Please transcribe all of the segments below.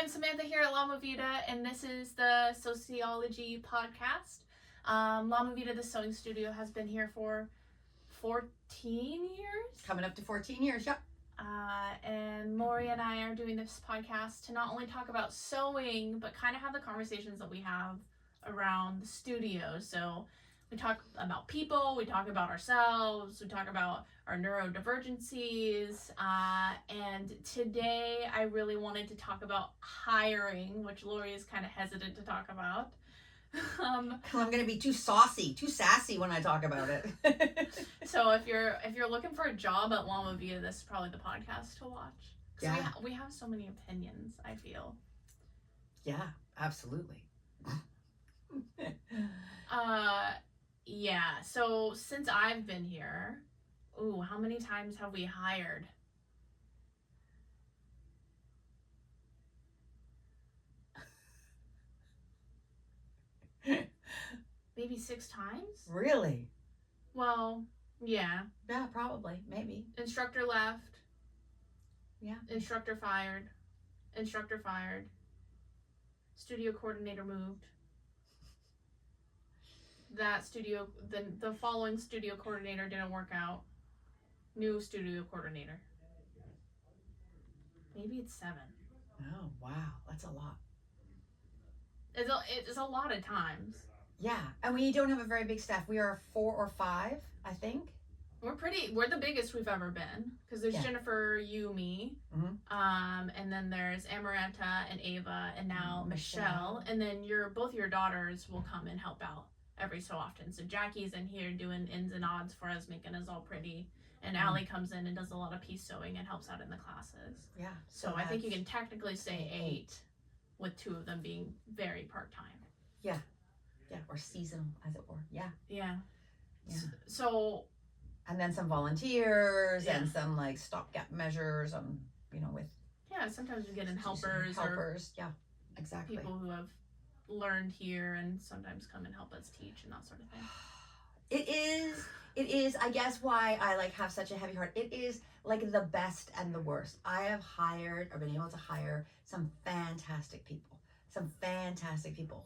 I'm Samantha here at Llama Vita, and this is the Sewciology Podcast. Llama Vita, the sewing studio, has been here for 14 years. Coming up to 14 years, yep. And Laurie and I are doing this podcast to not only talk about sewing, but kind of have the conversations that we have around the studio. So we talk about people, we talk about ourselves, we talk about our neurodivergencies, and today I really wanted to talk about hiring, which Laurie is kind of hesitant to talk about. I'm going to be too sassy when I talk about it. So if you're looking for a job at Llama Vita, this is probably the podcast to watch. Yeah. We have so many opinions, I feel. Yeah, absolutely. Yeah, so since I've been here, how many times have we hired? Maybe 6 times? Really? Well, yeah. Yeah, probably. Maybe. Instructor left. Yeah. Instructor fired. Instructor fired. Studio coordinator moved. The following studio coordinator didn't work out. New studio coordinator. Maybe it's 7. Oh, wow. That's a lot. It's a lot of times. Yeah. And we don't have a very big staff. We are 4 or 5, I think. We're the biggest we've ever been. Because there's Jennifer, you, me. Mm-hmm. And then there's Amaranta and Ava and now Michelle. And then both your daughters will come and help out every so often. So Jackie's in here doing ins and odds for us, making us all pretty. And Allie comes in and does a lot of piece sewing and helps out in the classes. Yeah. So I think you can technically say 8 with 2 of them being very part-time. Yeah. Yeah, or seasonal, as it were. Yeah. Yeah. Yeah. So. And then some volunteers and some like stopgap measures with. Yeah, sometimes we get in helpers. Yeah, exactly. People who have learned here and sometimes come and help us teach and that sort of thing. It is, I guess, why I have such a heavy heart. It is like the best and the worst. I have been able to hire some fantastic people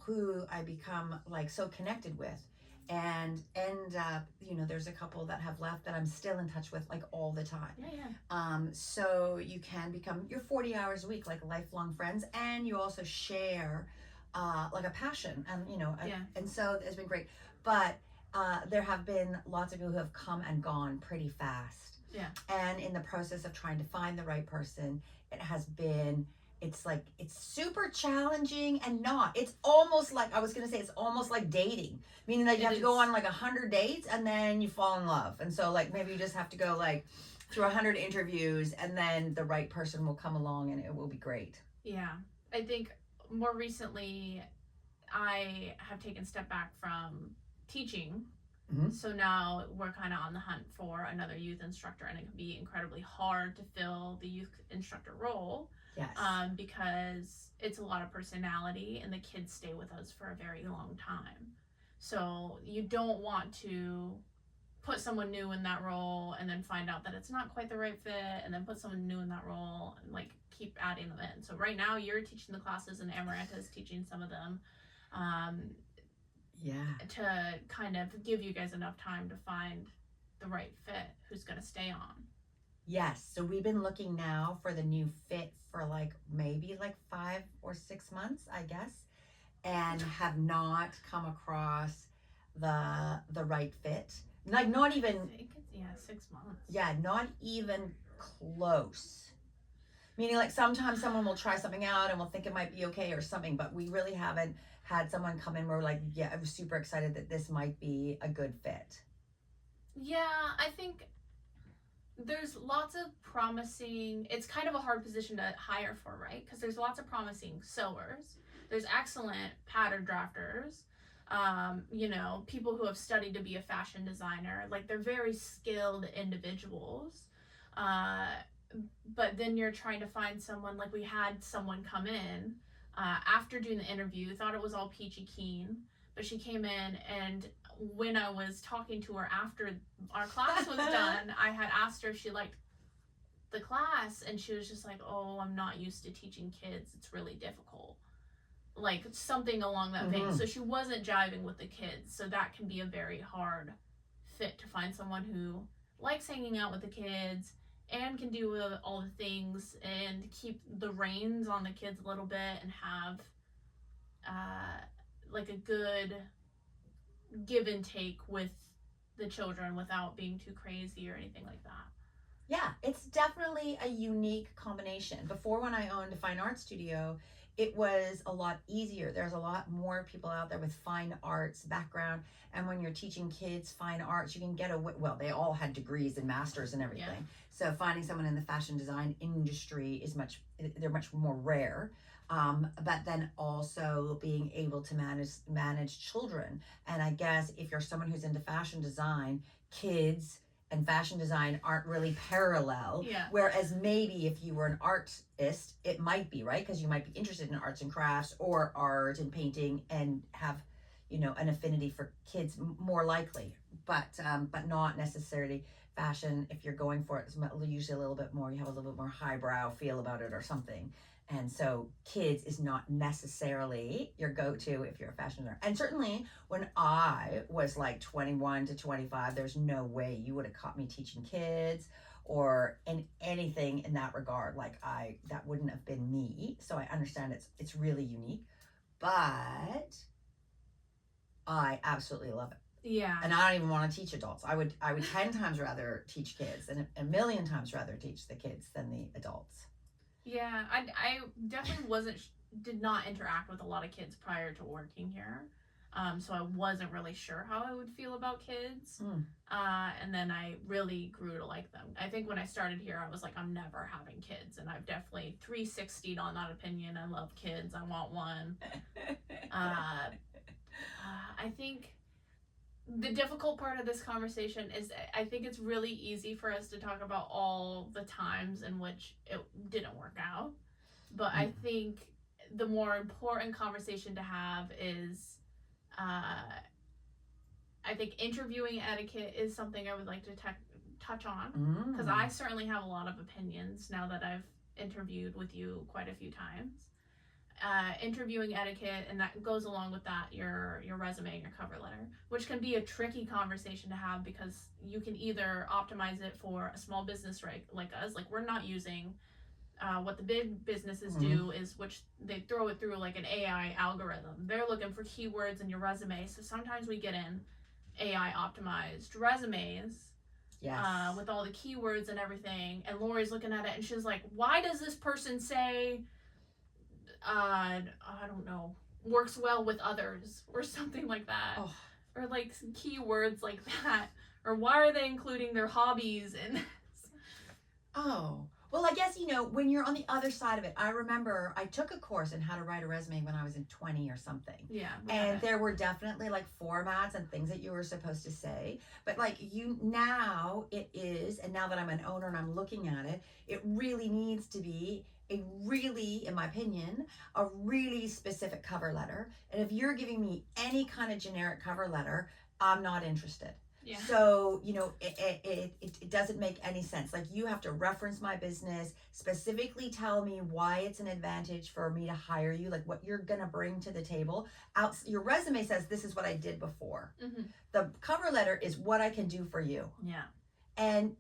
who I become so connected with and end up, there's a couple that have left that I'm still in touch with all the time. Yeah. So you can become your 40 hours a week, lifelong friends, and you also share a passion and, and so it's been great. But there have been lots of people who have come and gone pretty fast. Yeah. And in the process of trying to find the right person, it's super challenging and not. It's almost like, it's almost like dating. Meaning you have to go on 100 dates and then you fall in love. And so maybe you just have to go through 100 interviews and then the right person will come along and it will be great. Yeah. I think more recently I have taken a step back from teaching. Mm-hmm. So now we're kind of on the hunt for another youth instructor, and it can be incredibly hard to fill the youth instructor role. Yes. Because it's a lot of personality and the kids stay with us for a very long time. So you don't want to put someone new in that role and then find out that it's not quite the right fit and then put someone new in that role and keep adding them in. So right now you're teaching the classes and Amaranta is teaching some of them. To kind of give you guys enough time to find the right fit who's going to stay on. Yes. So we've been looking now for the new fit for maybe 5 or 6 months, I guess, and have not come across the right fit. Not even. I think it's 6 months. Yeah, not even close. Meaning sometimes someone will try something out and we'll think it might be okay or something, but we really haven't had someone come in where I was super excited that this might be a good fit. Yeah, I think there's lots of promising, it's kind of a hard position to hire for, right? Because there's lots of promising sewers. There's excellent pattern drafters. People who have studied to be a fashion designer. They're very skilled individuals. But then you're trying to find someone, we had someone come in after doing the interview, thought it was all peachy keen, but she came in and when I was talking to her after our class was done, I had asked her if she liked the class, and she was just like, oh, I'm not used to teaching kids. It's really difficult. Like, something along that vein. So she wasn't jiving with the kids. So that can be a very hard fit to find someone who likes hanging out with the kids and can do all the things and keep the reins on the kids a little bit and have like a good give and take with the children without being too crazy or anything like that. Yeah, it's definitely a unique combination. Before, when I owned a fine art studio, it was a lot easier. There's a lot more people out there with fine arts background. And when you're teaching kids fine arts, you can get well, they all had degrees and masters and everything. Yeah. So finding someone in the fashion design industry they're much more rare. But then also being able to manage children. And I guess if you're someone who's into fashion design, kids and fashion design aren't really parallel. Yeah. Whereas maybe if you were an artist, it might be, right? Because you might be interested in arts and crafts or art and painting and have, an affinity for kids, more likely. But not necessarily fashion. If you're going for it, it's usually a little bit more, you have a little bit more highbrow feel about it or something. And so kids is not necessarily your go-to if you're a fashion designer. And certainly when I was like 21 to 25, there's no way you would have caught me teaching kids or in anything in that regard. That wouldn't have been me. So I understand it's really unique, but I absolutely love it. Yeah. And I don't even want to teach adults. I would 10 times rather teach kids and a million times rather teach the kids than the adults. Yeah, I definitely did not interact with a lot of kids prior to working here. So I wasn't really sure how I would feel about kids. And then I really grew to like them. I think when I started here, I was like, I'm never having kids. And I've definitely 360'd on that opinion. I love kids. I want one. I think the difficult part of this conversation is I think it's really easy for us to talk about all the times in which it didn't work out. But I think the more important conversation to have is I think interviewing etiquette is something I would like to touch on, because I certainly have a lot of opinions now that I've interviewed with you quite a few times. Interviewing etiquette, and that goes along with that your resume and your cover letter, which can be a tricky conversation to have because you can either optimize it for a small business like us, like we're not using what the big businesses do is, which they throw it through like an AI algorithm. They're looking for keywords in your resume, so sometimes we get in AI optimized resumes. Yes. With all the keywords and everything, and Laurie's looking at it and she's like, why does this person say I don't know, works well with others or something like that. Or like some keywords like that, or why are they including their hobbies in this? Well, I guess, when you're on the other side of it, I remember I took a course in how to write a resume when I was in 20 or something. Yeah. And there were definitely like formats and things that you were supposed to say. But now it is, and now that I'm an owner and I'm looking at it, it really needs to be a really, in my opinion, a really specific cover letter. And if you're giving me any kind of generic cover letter, I'm not interested. Yeah. So, it doesn't make any sense. Like, you have to reference my business, specifically tell me why it's an advantage for me to hire you, like what you're going to bring to the table. Your resume says, this is what I did before. The cover letter is what I can do for you. Yeah. And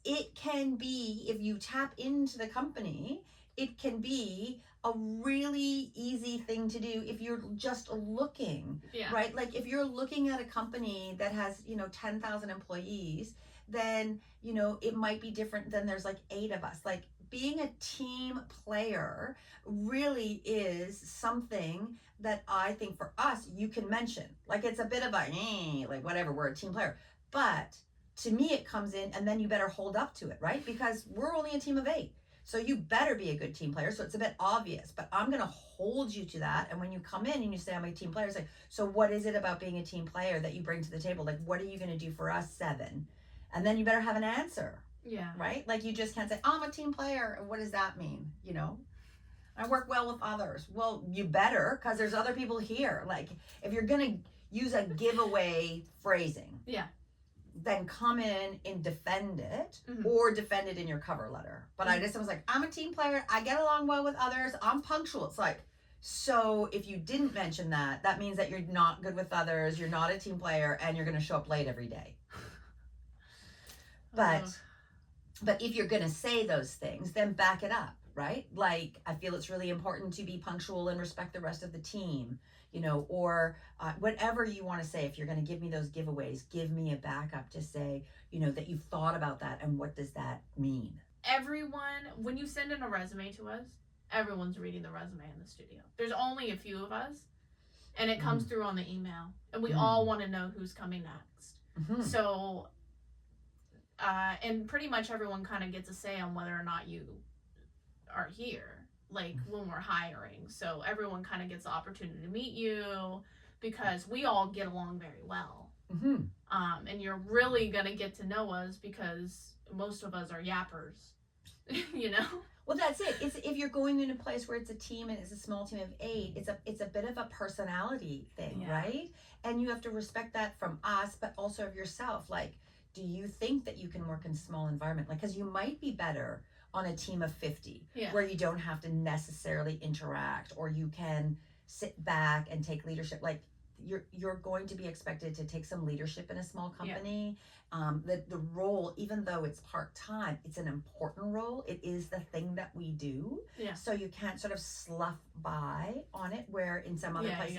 it can be, if you tap into the company, it can be a really easy thing to do if you're just looking, right? Like if you're looking at a company that has, 10,000 employees, then, it might be different than there's like 8 of us. Like, being a team player really is something that I think for us, you can mention. Like, it's a bit of like whatever, we're a team player. But to me, it comes in, and then you better hold up to it, right? Because we're only a team of 8. So you better be a good team player. So it's a bit obvious, but I'm going to hold you to that. And when you come in and you say, I'm a team player, it's like, so what is it about being a team player that you bring to the table? Like, what are you going to do for us 7? And then you better have an answer. Yeah. Right? Like, you just can't say, I'm a team player. What does that mean? I work well with others. Well, you better, because there's other people here. Like, if you're going to use a giveaway phrasing. Yeah. then come in defend it, Mm-hmm. or defend it in your cover letter. But I just was like, I'm a team player. I get along well with others. I'm punctual. It's like, so if you didn't mention that, that means that you're not good with others. You're not a team player, and you're going to show up late every day. But if you're going to say those things, then back it up, right? Like, I feel it's really important to be punctual and respect the rest of the team, you know, or whatever you want to say. If you're going to give me those giveaways, give me a backup to say, you know, that you've thought about that and what does that mean? Everyone, when you send in a resume to us, everyone's reading the resume in the studio. There's only a few of us, and it comes through on the email, and we all want to know who's coming next. Mm-hmm. So, and pretty much everyone kind of gets a say on whether or not you are here, like when we're hiring. So everyone kind of gets the opportunity to meet you, because we all get along very well. Mm-hmm. And you're really going to get to know us because most of us are yappers, you know? Well, that's it. It's if you're going in a place where it's a team and it's a small team of 8, it's a bit of a personality thing, right? And you have to respect that from us, but also of yourself. Like, do you think that you can work in a small environment? Like, because you might be better on a team of 50, where you don't have to necessarily interact, or you can sit back and take leadership. Like, you're going to be expected to take some leadership in a small company. The role, even though it's part-time, it's an important role. It is the thing that we do. So you can't sort of slough by on it, where in some other places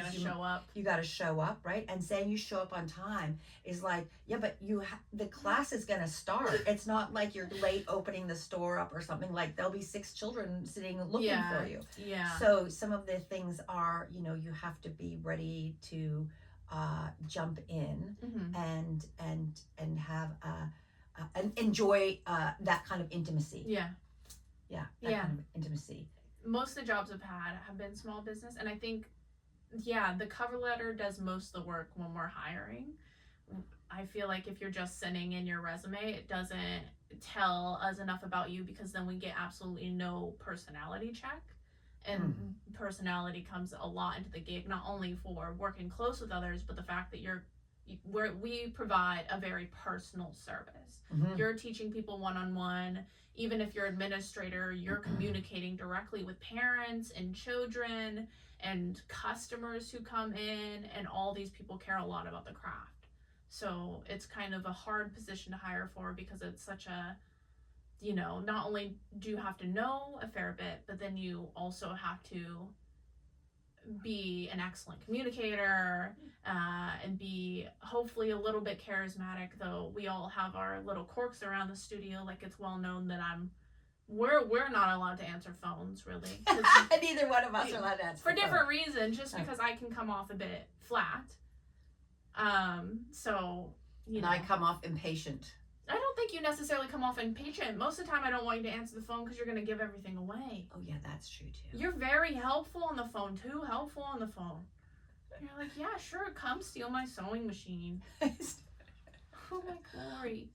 you gotta show up, right? And saying you show up on time is like, but the class is gonna start. It's not like you're late opening the store up or something. Like, there'll be 6 children sitting looking for you. So some of the things are, you know, you have to be ready to jump in and have and enjoy that kind of intimacy. That kind of intimacy. Most of the jobs I've had have been small business, and I think the cover letter does most of the work when we're hiring. I feel like if you're just sending in your resume, it doesn't tell us enough about you, because then we get absolutely no personality check. And personality comes a lot into the gig, not only for working close with others, but the fact that we provide a very personal service. You're teaching people one-on-one. Even if you're administrator, you're communicating directly with parents and children and customers who come in, and all these people care a lot about the craft. So it's kind of a hard position to hire for, because it's such a, you know, not only do you have to know a fair bit, but then you also have to be an excellent communicator, and be hopefully a little bit charismatic, though we all have our little quirks around the studio. Like, it's well known that we're not allowed to answer phones, really. Neither one of us are allowed to answer for different reasons, just because I can come off a bit flat. So, you know. And I come off impatient. I don't think you necessarily come off impatient. Most of the time, I don't want you to answer the phone because you're going to give everything away. Oh, yeah, that's true, too. You're very helpful on the phone, too. Helpful on the phone. You're like, yeah, sure, come steal my sewing machine. Oh, my glory.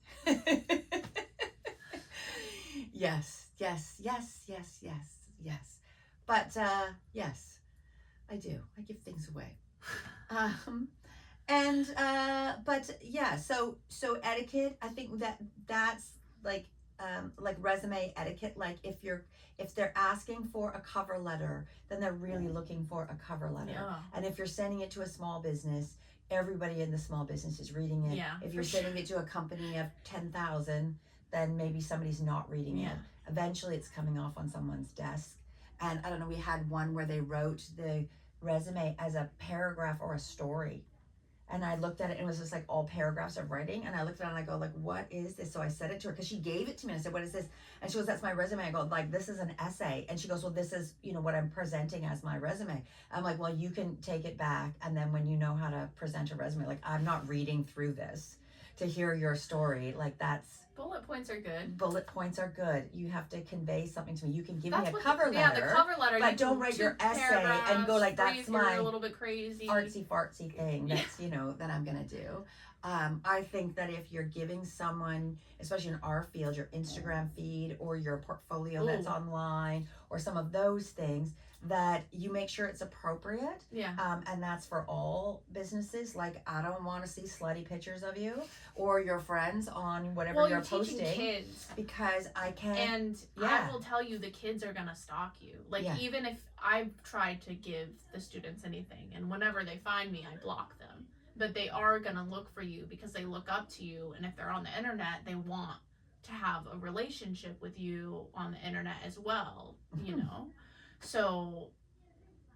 Yes. But, yes, I do. I give things away. But yeah, so etiquette, I think that's like resume etiquette. Like, if they're asking for a cover letter, then they're really looking for a cover letter. And if you're sending it to a small business, everybody in the small business is reading it. If you're sending it to a company of 10,000, then maybe somebody's not reading it. Eventually it's coming off on someone's desk. And I don't know, we had one where they wrote the resume as a paragraph or a story. And I looked at it, and it was just like all paragraphs of writing. And I looked at it and I go, like, what is this? So I said it to her, because she gave it to me. I said, what is this? And she goes, that's my resume. I go, like, this is an essay. And she goes, well, this is, you know, what I'm presenting as my resume. I'm like, well, you can take it back. And then when you know how to present a resume, like, I'm not reading through this to hear your story. Like, that's... Bullet points are good. Bullet points are good. You have to convey something to me. You can give me a cover letter. Yeah, the cover letter. But don't write your essay and go like, that's my a little bit crazy artsy fartsy thing. That's, you know, that I'm going to do. I think that if you're giving someone, especially in our field, your Instagram feed or your portfolio that's online or some of those things, that you make sure it's appropriate. Yeah. And that's for all businesses. Like, I don't want to see slutty pictures of you or your friends on whatever you're posting. Teaching kids. Because I can. And I will tell you, the kids are going to stalk you. Like, even if I've tried to give the students anything, and whenever they find me, I block them. But they are going to look for you because they look up to you. And if they're on the internet, they want to have a relationship with you on the internet as well, you know? So,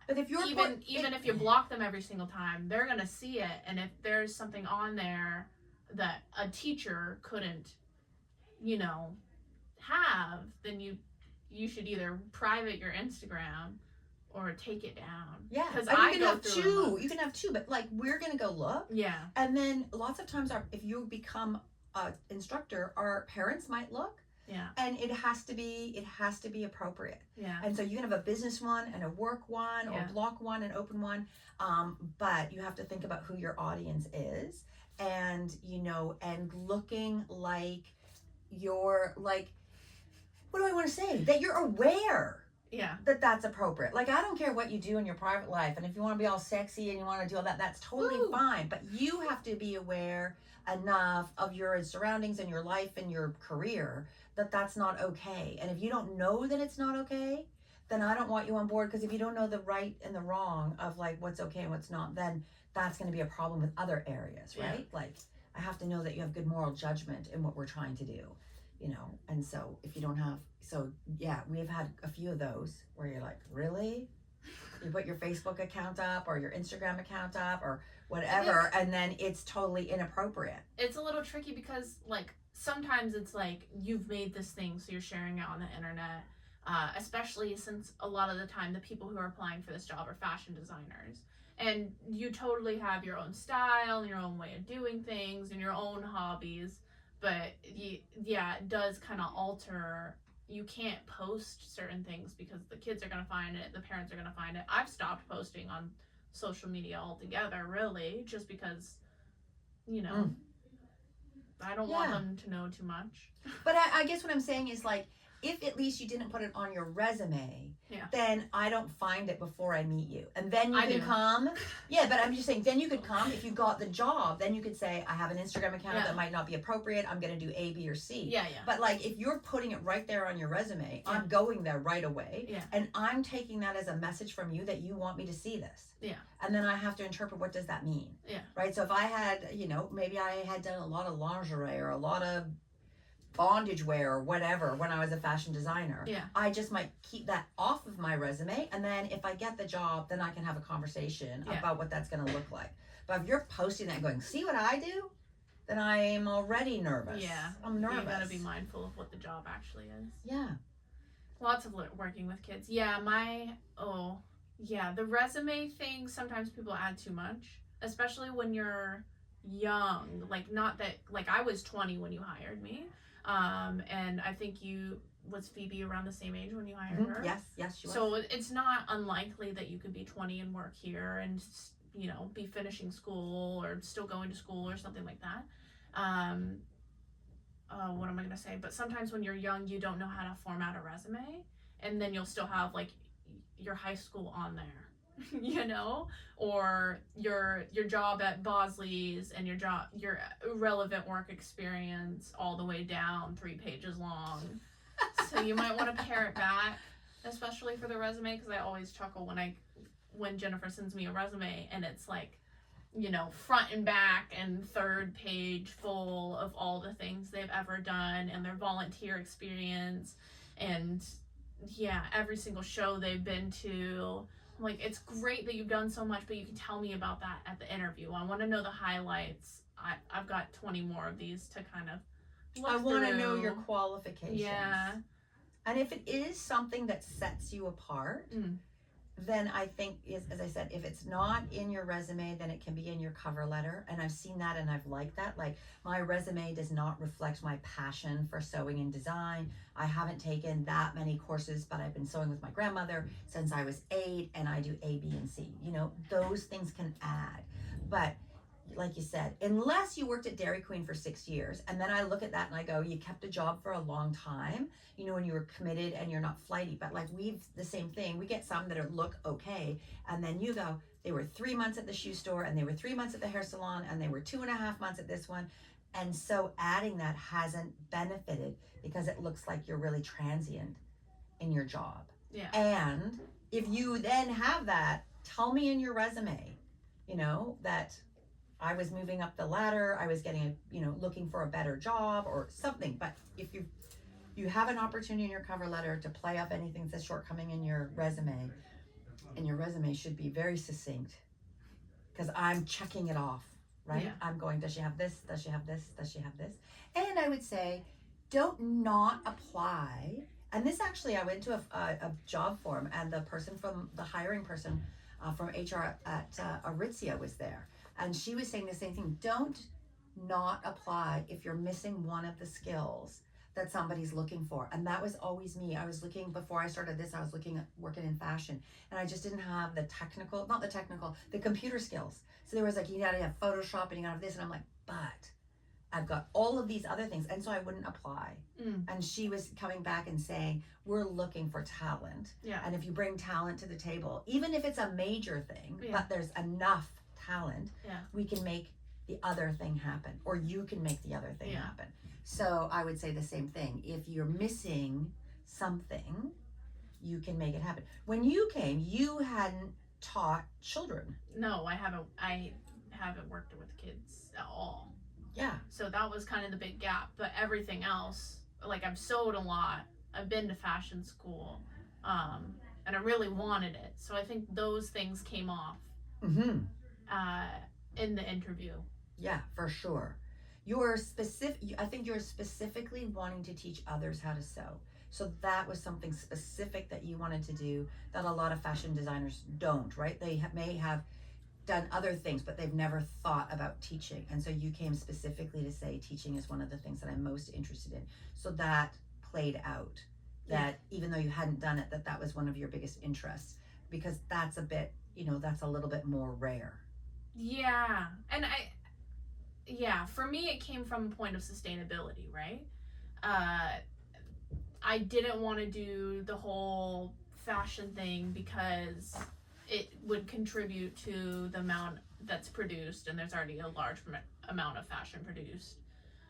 but if you're even if you block them every single time, they're gonna see it. And if there's something on there that a teacher couldn't, you know, have, then you should either private your Instagram or take it down. Yeah, because you can have two. You can have two, but like, we're gonna go look. Yeah, and then lots of times, if you become an instructor, our parents might look. Yeah. And it has to be appropriate. Yeah. And so you can have a business one and a work one, or block one and open one. But you have to think about who your audience is, and, you know, and looking like you're like, what do I want to say? That you're aware. Yeah. That's appropriate. Like, I don't care what you do in your private life. And if you want to be all sexy and you want to do all that, that's totally fine. But you have to be aware enough of your surroundings and your life and your career that that's not okay. And if you don't know that it's not okay, then I don't want you on board, because if you don't know the right and the wrong of like what's okay and what's not, then that's going to be a problem with other areas, right? Yeah. Like, I have to know that you have good moral judgment in what we're trying to do, you know? And so if you don't have, we've had a few of those where you're like, really? You put your Facebook account up or your Instagram account up or whatever, and then it's totally inappropriate. It's a little tricky because, like, sometimes it's like you've made this thing, so you're sharing it on the internet, especially since a lot of the time the people who are applying for this job are fashion designers. And you totally have your own style and your own way of doing things and your own hobbies. But, it does kind of alter. You can't post certain things because the kids are going to find it, the parents are going to find it. I've stopped posting on social media altogether, really, just because, you know, I don't want them to know too much. But I guess what I'm saying is, like, if at least you didn't put it on your resume, then I don't find it before I meet you. And then you can come. Yeah, but I'm just saying, then you could come. If you got the job, then you could say, I have an Instagram account that might not be appropriate. I'm going to do A, B, or C. Yeah. But, like, if you're putting it right there on your resume, I'm going there right away. Yeah. And I'm taking that as a message from you that you want me to see this. Yeah. And then I have to interpret, what does that mean? Yeah. Right? So if I had, you know, maybe I had done a lot of lingerie or a lot of bondage wear or whatever when I was a fashion designer. Yeah. I just might keep that off of my resume, and then if I get the job, then I can have a conversation about what that's going to look like. But if you're posting that and going, see what I do, then I'm already nervous. Yeah. I'm nervous. You got to be mindful of what the job actually is. Yeah. Lots of working with kids. Yeah, the resume thing, sometimes people add too much, especially when you're young. Like, not that, like, I was 20 when you hired me. And I think was Phoebe around the same age when you hired her? Yes, she was. So it's not unlikely that you could be 20 and work here and, you know, be finishing school or still going to school or something like that. What am I going to say? But sometimes when you're young, you don't know how to format a resume, and then you'll still have, like, your high school on there. You know, or your job at Bosley's and your relevant work experience all the way down 3 pages long. So you might want to pare it back, especially for the resume, because I always chuckle when Jennifer sends me a resume and it's like, you know, front and back and 3rd page full of all the things they've ever done and their volunteer experience and every single show they've been to. Like, it's great that you've done so much, but you can tell me about that at the interview. I want to know the highlights. I've got 20 more of these to kind of look I want to know your qualifications. Yeah. And if it is something that sets you apart, then I think, as I said, if it's not in your resume, then it can be in your cover letter. And I've seen that and I've liked that. Like, my resume does not reflect my passion for sewing and design. I haven't taken that many courses, but I've been sewing with my grandmother since I was 8, and I do A, B, and C. You know, those things can add. But like you said, unless you worked at Dairy Queen for 6 years, and then I look at that and I go, you kept a job for a long time, when you were committed and you're not flighty. But like we've the same thing. We get some that look okay, and then you go, they were 3 months at the shoe store, and they were 3 months at the hair salon, and they were 2.5 months at this one. And so adding that hasn't benefited because it looks like you're really transient in your job. Yeah. And if you then have that, tell me in your resume, that I was moving up the ladder, I was getting looking for a better job or something. But if you have an opportunity in your cover letter to play up anything that's a shortcoming in your resume, and your resume should be very succinct, because I'm checking it off, right? Yeah. I'm going, does she have this? Does she have this? Does she have this? And I would say, don't not apply. And this actually, I went to a job forum, and the hiring person from HR at Aritzia was there. And she was saying the same thing. Don't not apply if you're missing one of the skills that somebody's looking for. And that was always me. I was looking, before I started this, I was working in fashion, and I just didn't have the computer skills. So there was like, you gotta have Photoshop and you gotta have this. And I'm like, but I've got all of these other things. And so I wouldn't apply. And she was coming back and saying, we're looking for talent. Yeah. And if you bring talent to the table, even if it's a major thing, but there's enough talent, we can make the other thing happen, or you can make the other thing happen. So I would say the same thing. If you're missing something, you can make it happen. When you came, you hadn't taught children. No, I haven't worked with kids at all. Yeah. So that was kind of the big gap. But everything else, like I've sewed a lot. I've been to fashion school, and I really wanted it. So I think those things came off in the interview. Yeah, for sure. I think you're specifically wanting to teach others how to sew. So that was something specific that you wanted to do that a lot of fashion designers don't, right? They may have done other things, but they've never thought about teaching. And so you came specifically to say teaching is one of the things that I'm most interested in. So that played out, that even though you hadn't done it, that was one of your biggest interests, because that's a bit, that's a little bit more rare. Yeah. And for me, it came from a point of sustainability, right? I didn't want to do the whole fashion thing because it would contribute to the amount that's produced, and there's already a large amount of fashion produced.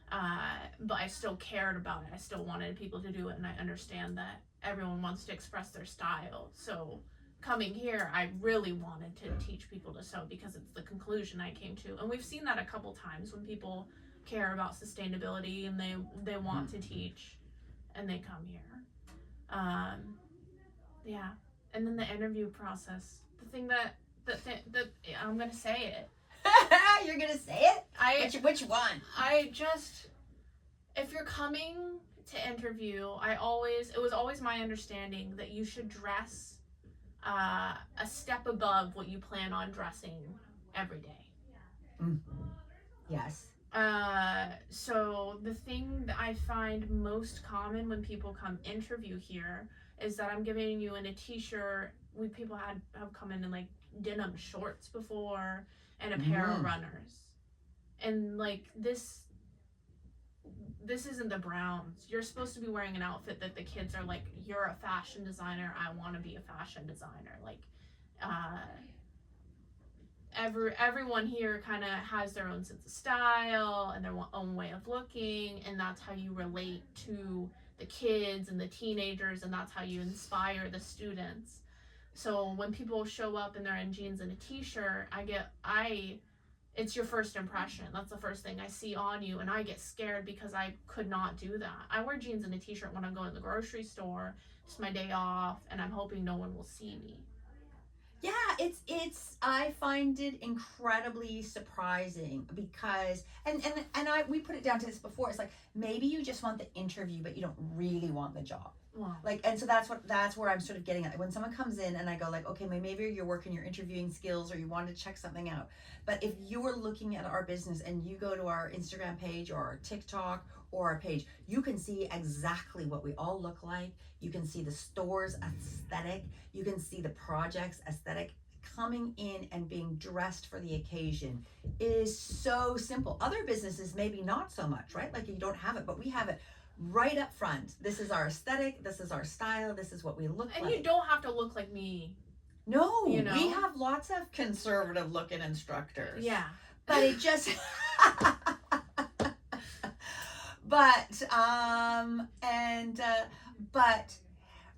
But I still cared about it. I still wanted people to do it, and I understand that everyone wants to express their style. So coming here, I really wanted to teach people to sew because it's the conclusion I came to. And we've seen that a couple times when people care about sustainability and they want to teach and they come here. And then the interview process, the thing that I'm going to say it. You're going to say it? Which one? If you're coming to interview, it was always my understanding that you should dress a step above what you plan on dressing every day. Yes. So the thing that I find most common when people come interview here is that I'm giving you in a t-shirt. People have come in like denim shorts before and a pair of runners, and like this isn't the Browns. You're supposed to be wearing an outfit that the kids are like, you're a fashion designer, I want to be a fashion designer. Like everyone here kind of has their own sense of style and their own way of looking, and that's how you relate to the kids and the teenagers, and that's how you inspire the students. So when people show up and they're in jeans and a t-shirt, it's your first impression. That's the first thing I see on you, and I get scared because I could not do that. I wear jeans and a t-shirt when I'm going to the grocery store. It's my day off, and I'm hoping no one will see me. Yeah, I find it incredibly surprising because, we put it down to this before. It's like, maybe you just want the interview, but you don't really want the job. Wow. Like, and so that's where I'm sort of getting at. When someone comes in and I go like, okay, maybe you're working your interviewing skills or you want to check something out. But if you were looking at our business and you go to our Instagram page or our TikTok or our page, you can see exactly what we all look like. You can see the store's aesthetic. You can see the project's aesthetic coming in and being dressed for the occasion is so simple. Other businesses maybe not so much, right? Like you don't have it, but we have it right up front. This is our aesthetic, this is our style, this is what we look like. And you don't have to look like me. No, you know? we have lots of conservative looking instructors. Yeah. But it just but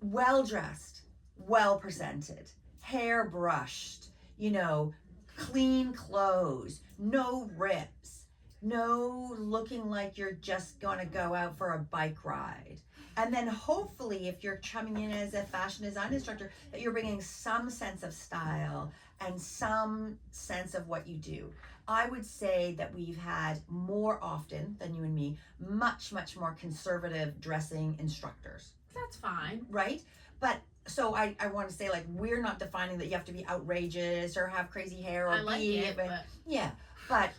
well dressed, well presented, hair brushed, you know, clean clothes, no rips, no looking like you're just gonna go out for a bike ride. And then hopefully if you're coming in as a fashion design instructor, that you're bringing some sense of style and some sense of what you do. I would say that we've had more often than you and me, much more conservative dressing instructors. That's fine. Right? But so I want to say, like, we're not defining that you have to be outrageous or have crazy hair or I like it, but yeah. But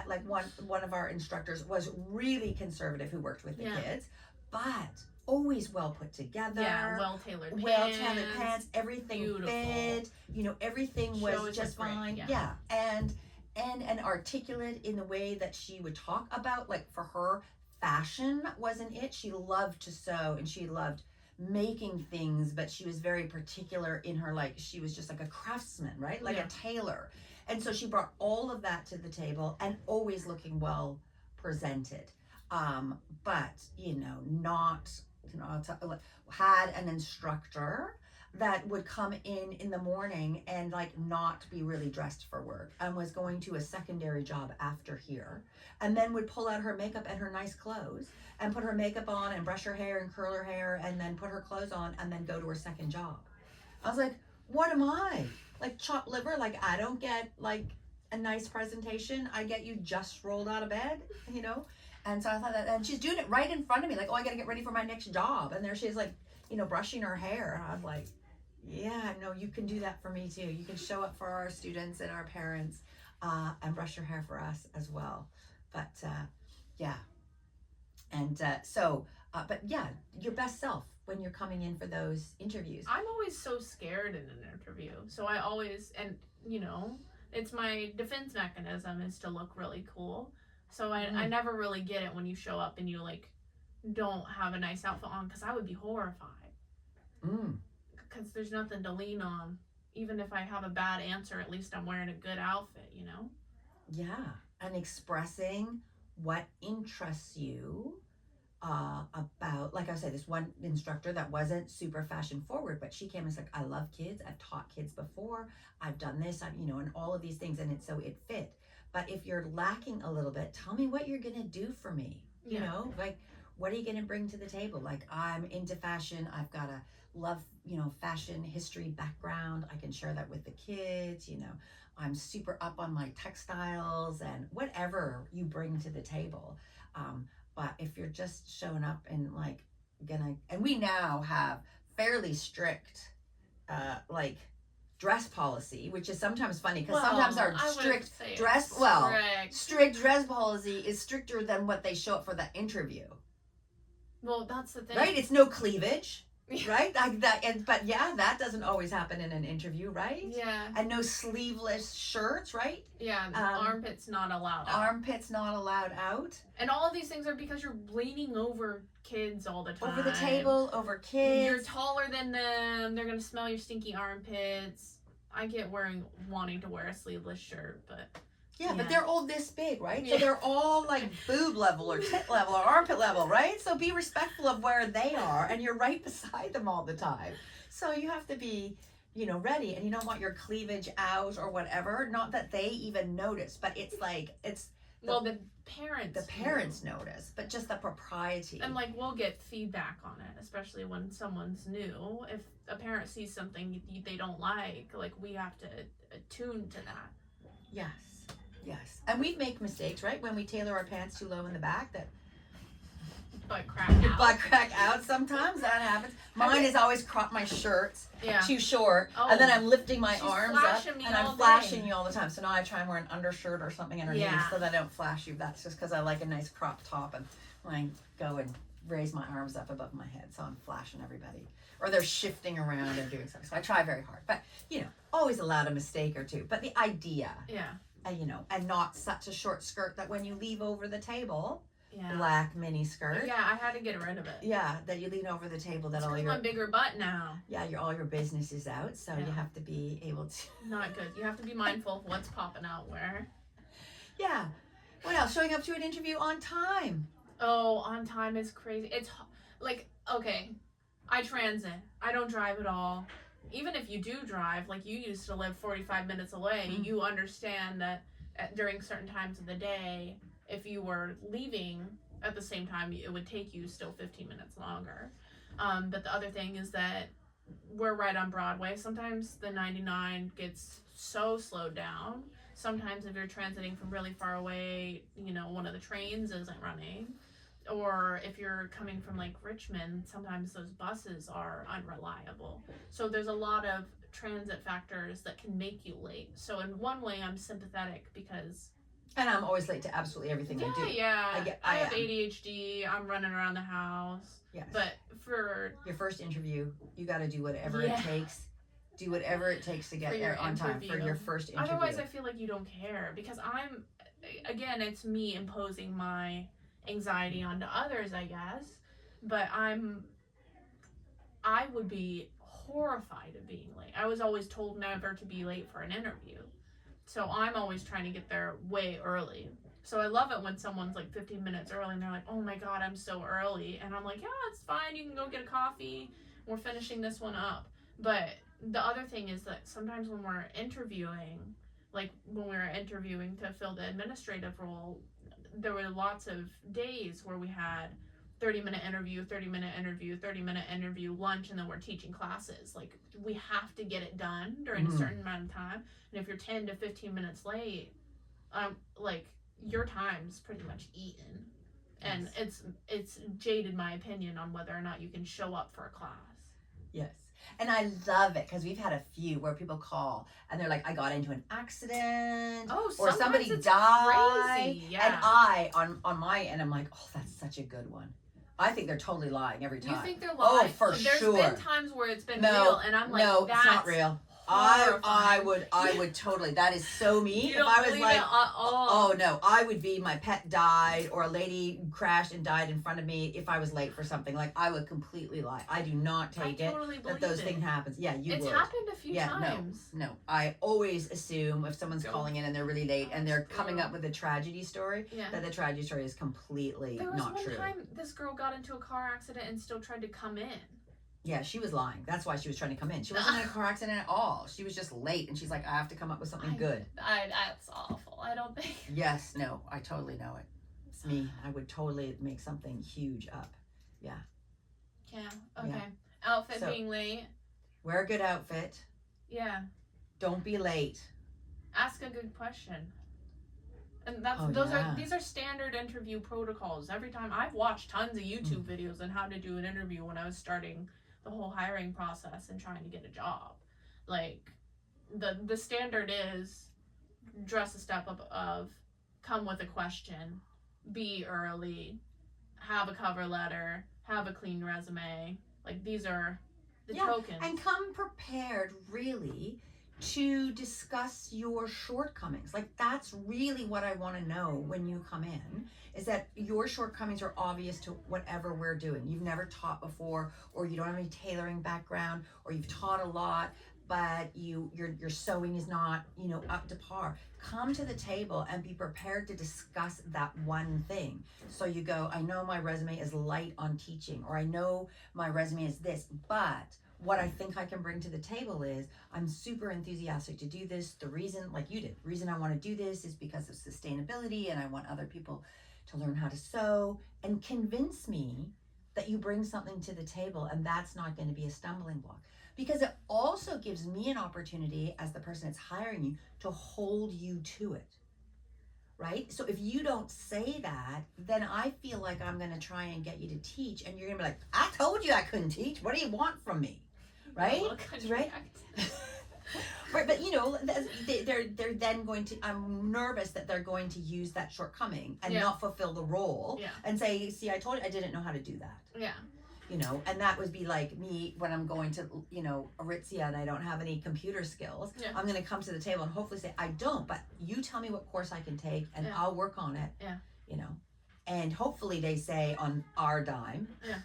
like one of our instructors was really conservative who worked with the kids, but always well put together. Yeah, well-tailored pants, everything beautiful. Fit, you know, everything was just fine. Great, yeah. And articulate in the way that she would talk about, like, for her, fashion wasn't it. She loved to sew and she loved making things, but she was very particular in her, like, she was just like a craftsman, right? Like a tailor. And so she brought all of that to the table and always looking well presented. But, you know, not, you know, had an instructor that would come in the morning and, like, not be really dressed for work and was going to a secondary job after here, and then would pull out her makeup and her nice clothes and put her makeup on and brush her hair and curl her hair and then put her clothes on and then go to her second job. I was like, what am I? Like chopped liver? Like, I don't get, like, a nice presentation. I get you just rolled out of bed, you know? And so I thought that, and she's doing it right in front of me, like, oh, I gotta get ready for my next job. And there she is, like, you know, brushing her hair. And I'm like, yeah, no, you can do that for me too. You can show up for our students and our parents and brush your hair for us as well. But yeah. And but yeah, your best self when you're coming in for those interviews. I'm always so scared in an interview. So I always, and you know, it's my defense mechanism is to look really cool. So I never really get it when you show up and you, like, don't have a nice outfit on, because I would be horrified. Because there's nothing to lean on. Even if I have a bad answer, at least I'm wearing a good outfit, you know? Yeah, and expressing what interests you about, like I said, this one instructor that wasn't super fashion forward, but she came and said, I love kids, I've taught kids before, I've done this, you know, and all of these things, and it fit. But if you're lacking a little bit, tell me what you're gonna do for me. You know, like, what are you gonna bring to the table? Like, I'm into fashion, I've got a love, you know, fashion history background, I can share that with the kids, you know, I'm super up on my textiles and whatever you bring to the table. But if you're just showing up and, like, and we now have fairly strict like dress policy, which is sometimes funny because sometimes our strict dress policy is stricter than what they show up for the interview. Well, that's the thing, right? It's no cleavage. Right? Like that, but yeah, that doesn't always happen in an interview, right? Yeah. And no sleeveless shirts, right? Yeah, armpits not allowed out. Armpits not allowed out. And all of these things are because you're leaning over kids all the time. Over the table, over kids. You're taller than them. They're going to smell your stinky armpits. I get wanting to wear a sleeveless shirt, but... Yeah, but they're all this big, right? So they're all like boob level or tit level or armpit level, right? So be respectful of where they are, and you're right beside them all the time. So you have to be, you know, ready, and you don't want your cleavage out or whatever. Not that they even notice, but it's like, the parents notice, but just the propriety. And, like, we'll get feedback on it, especially when someone's new. If a parent sees something they don't like, we have to attune to that. Yes, and we make mistakes, right? When we tailor our pants too low in the back, that butt crack out. Sometimes that happens. Mine is always crop my shirts too short, and then I'm lifting my arms up, and I'm flashing you all the time. So now I try and wear an undershirt or something underneath so that I don't flash you. That's just because I like a nice crop top, and when I go and raise my arms up above my head, so I'm flashing everybody, or they're shifting around and doing something. So I try very hard, but you know. always allowed a mistake or two. But the idea, Yeah. you know, and not such a short skirt that when you leave over the table, Yeah. black mini skirt. Yeah, I had to get rid of it. Yeah, that you lean over the table. That It's all 'cause your my bigger butt now. all your business is out. So you Yeah. have to be able to. Not good. You have to be mindful of what's popping out where. Yeah. What else? Showing up to an interview on time. Oh, on time is crazy. It's like, okay, I transit. I don't drive at all. Even if you do drive, like you used to live 45 minutes away, you understand that during certain times of the day, if you were leaving at the same time, it would take you still 15 minutes longer. But the other thing is that we're right on Broadway. Sometimes the 99 gets so slowed down. Sometimes if you're transiting from really far away, you know, one of the trains isn't running. Or if you're coming from like Richmond, sometimes those buses are unreliable. So there's a lot of transit factors that can make you late. So in one way, I'm sympathetic because... And I'm always late to absolutely everything I do. Yeah, I have am. ADHD. I'm running around the house. Yes. But for... Your first interview, you got to do whatever it takes. Do whatever it takes to get there on time for your first interview. Otherwise, I feel like you don't care. Because again, it's me imposing my anxiety onto others, I guess. But I would be horrified of being late. I was always told never to be late for an interview. So I'm always trying to get there way early. So I love it when someone's like 15 minutes early and they're like, oh my God, I'm so early. And I'm like, yeah, it's fine. You can go get a coffee. We're finishing this one up. But the other thing is that sometimes when we're interviewing, like when we were interviewing to fill the administrative role, there were lots of days where we had 30-minute interview, 30-minute interview, 30-minute interview, lunch, and then we're teaching classes. Like, we have to get it done during a certain amount of time. And if you're 10 to 15 minutes late, like, your time's pretty much eaten. And it's jaded my opinion on whether or not you can show up for a class. Yes. And I love it because we've had a few where people call and they're like, I got into an accident or somebody died. Crazy. Yeah. And I, on my end, I'm like, oh, that's such a good one. I think they're totally lying every time. You think they're lying? Oh, for sure. There's been times where it's been real and I'm like, no, that's it's not real. I would totally. That is so me. You don't if I was believe like, it at all. oh no, I would be my pet died or a lady crashed and died in front of me if I was late for something. Like I would completely lie. I do not take totally that those things happen. Yeah, you it's would. It's happened a few times. No. I always assume if someone's calling in and they're really late and they're coming up with a tragedy story, that the tragedy story is completely not true. There was one time this girl got into a car accident and still tried to come in. Yeah, she was lying. That's why she was trying to come in. She wasn't in a car accident at all. She was just late, and she's like, I have to come up with something good. That's awful. I don't think. Yes, no, I totally know it. It's me. I would totally make something huge up. Yeah. Yeah, okay. Yeah. Outfit being late. Wear a good outfit. Yeah. Don't be late. Ask a good question. And these are standard interview protocols. Every time I've watched tons of YouTube videos on how to do an interview when I was starting the whole hiring process and trying to get a job. Like the standard is dress a step up of come with a question, be early, have a cover letter, have a clean resume. Like these are the tokens. And come prepared really to discuss your shortcomings. Like that's really what I want to know when you come in, is that your shortcomings are obvious to whatever we're doing. You've never taught before, or you don't have any tailoring background, or you've taught a lot, but your sewing is not, up to par. Come to the table and be prepared to discuss that one thing. So you go, I know my resume is light on teaching, or I know my resume is this, but what I think I can bring to the table is I'm super enthusiastic to do this. The reason, like you did, the reason I want to do this is because of sustainability and I want other people to learn how to sew, and convince me that you bring something to the table and that's not going to be a stumbling block. Because it also gives me an opportunity as the person that's hiring you to hold you to it. Right? So if you don't say that, then I feel like I'm going to try and get you to teach and you're going to be like, I told you I couldn't teach. What do you want from me? Right? Right? Right, but they're then going to, I'm nervous that they're going to use that shortcoming and not fulfill the role and say, see, I told you I didn't know how to do that. Yeah. you know, and that would be like me when I'm going to, you know, Aritzia and I don't have any computer skills. Yeah. I'm going to come to the table and hopefully say, I don't, but you tell me what course I can take and Yeah. I'll work on it, Yeah. you know, and hopefully they say on our dime. Yeah.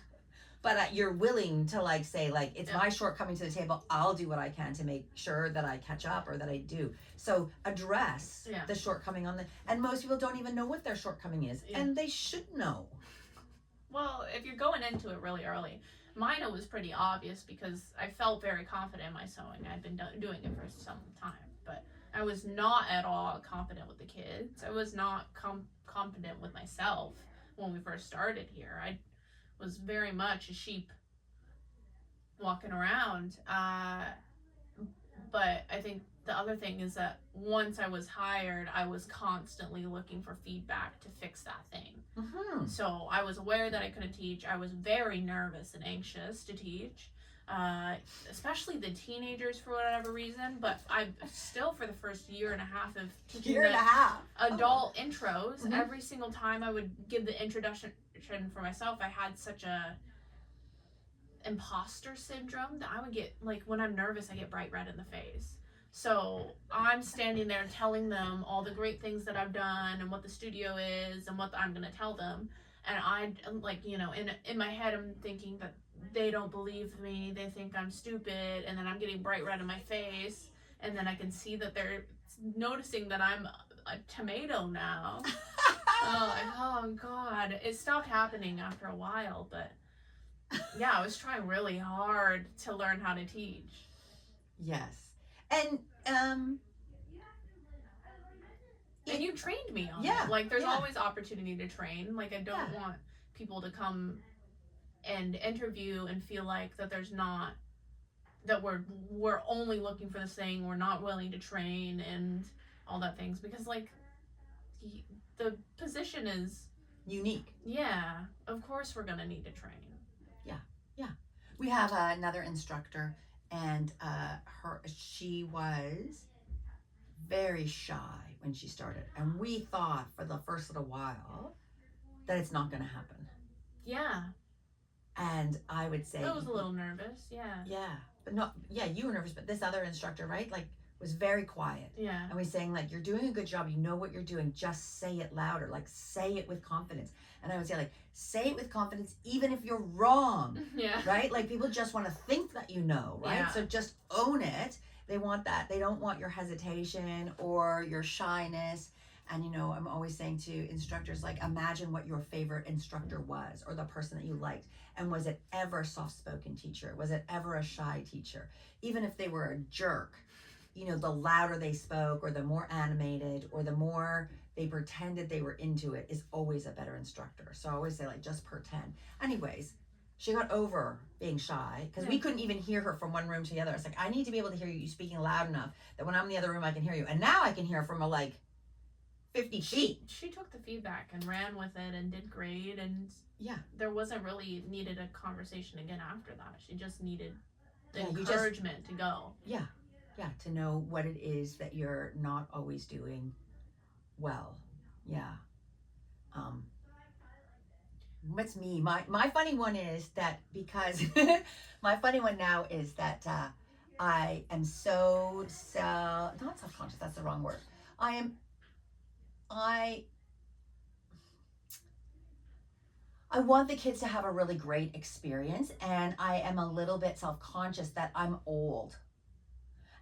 But you're willing to like say like it's Yeah. my shortcoming to the table. I'll do what I can to make sure that I catch up or that I do. So address Yeah. the shortcoming on the, and most people don't even know what their shortcoming is, Yeah. and they should know. Well, if you're going into it really early, mine was pretty obvious because I felt very confident in my sewing. I'd been doing it for some time, but I was not at all confident with the kids. I was not confident with myself when we first started here. I was very much a sheep walking around. But I think the other thing is that once I was hired, I was constantly looking for feedback to fix that thing. Mm-hmm. So I was aware that I couldn't teach. I was very nervous and anxious to teach, especially the teenagers for whatever reason. But I still, for the first year and a half of teaching Year and a half. adult intros, Mhm. every single time I would give the introduction for myself, I had such a imposter syndrome that I would get, like, when I'm nervous, I get bright red in the face. So I'm standing there telling them all the great things that I've done and what the studio is and what I'm going to tell them. And I'm like, you know, in my head, I'm thinking that they don't believe me. They think I'm stupid. And then I'm getting bright red in my face. And then I can see that they're noticing that I'm a tomato now. Oh God. It stopped happening after a while, but yeah, I was trying really hard to learn how to teach. Yes. And And you trained me on Yeah, it. Like, there's yeah. always opportunity to train. Like, I don't want people to come and interview and feel like that there's not, that we're only looking for this thing, we're not willing to train and all that things, because like the position is unique. Yeah, of course we're gonna need to train. We have another instructor, and she was very shy when she started, and we thought for the first little while that it's not going to happen. Yeah, and I would say I was a little nervous. Yeah, but not you were nervous, but this other instructor, right, like, was very quiet. Yeah, And we're saying, like, you're doing a good job, you know what you're doing, just say it louder, like, say it with confidence. And I would say, like, say it with confidence even if you're wrong. Yeah, Right? Like, people just want to think that you know, right? Yeah. So just own it. They want that. They don't want your hesitation or your shyness. And, you know, I'm always saying to instructors, like, imagine what your favorite instructor was, or the person that you liked. And was it ever a soft-spoken teacher? Was it ever a shy teacher? Even if they were a jerk, you know, the louder they spoke, or the more animated, or the more they pretended they were into it, is always a better instructor. So I always say, like, just pretend. Anyways, she got over being shy because we couldn't even hear her from one room to the other. It's like, I need to be able to hear you speaking loud enough that when I'm in the other room, I can hear you. And now I can hear from like 50 feet. She took the feedback and ran with it and did great, and Yeah. there wasn't really needed a conversation again after that. She just needed the Yeah, encouragement to go. Yeah, to know what it is that you're not always doing well. Yeah. What's me? My funny one is that, because my funny one now is that I am so not self-conscious, that's the wrong word. I want the kids to have a really great experience, and I am a little bit self-conscious that I'm old.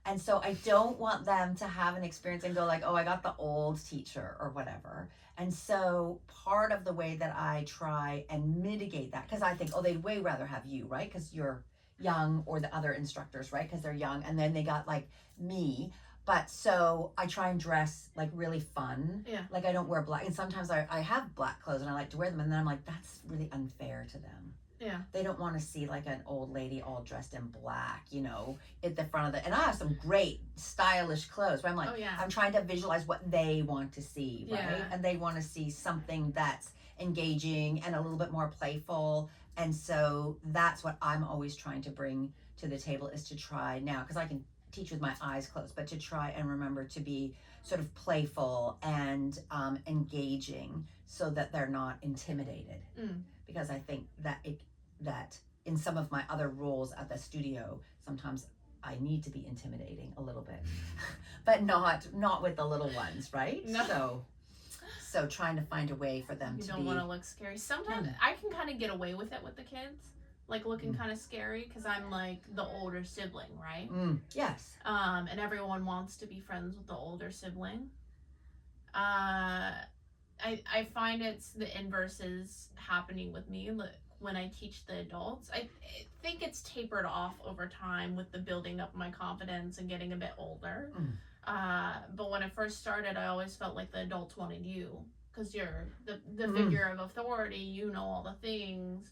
And so I don't want them to have an experience and go like, oh, I got the old teacher or whatever. And so part of the way that I try and mitigate that, because I think, oh, they'd way rather have you, right? Because you're young, or the other instructors, right? Because they're young. And then they got like me. But so I try and dress like really fun. Yeah. Like, I don't wear black. And sometimes I have black clothes and I like to wear them. And then I'm like, that's really unfair to them. Yeah. They don't want to see like an old lady all dressed in black, you know, at the front of the, and I have some great stylish clothes, but I'm like, Oh, yeah. I'm trying to visualize what they want to see, right? Yeah. And they want to see something that's engaging and a little bit more playful. And so that's what I'm always trying to bring to the table, is to try now, because I can teach with my eyes closed, but to try and remember to be sort of playful and engaging, so that they're not intimidated. Mm. Because I think that in some of my other roles at the studio, sometimes I need to be intimidating a little bit, but not with the little ones, right? No. So trying to find a way for them You to don't want to look scary. Sometimes I can kind of get away with it with the kids, like looking kind of scary because I'm like the older sibling, right? Yes. And everyone wants to be friends with the older sibling. I find it's the inverse is happening with me when I teach the adults. I think it's tapered off over time with the building up my confidence and getting a bit older. But when I first started, I always felt like the adults wanted you because you're the figure of authority. You know all the things.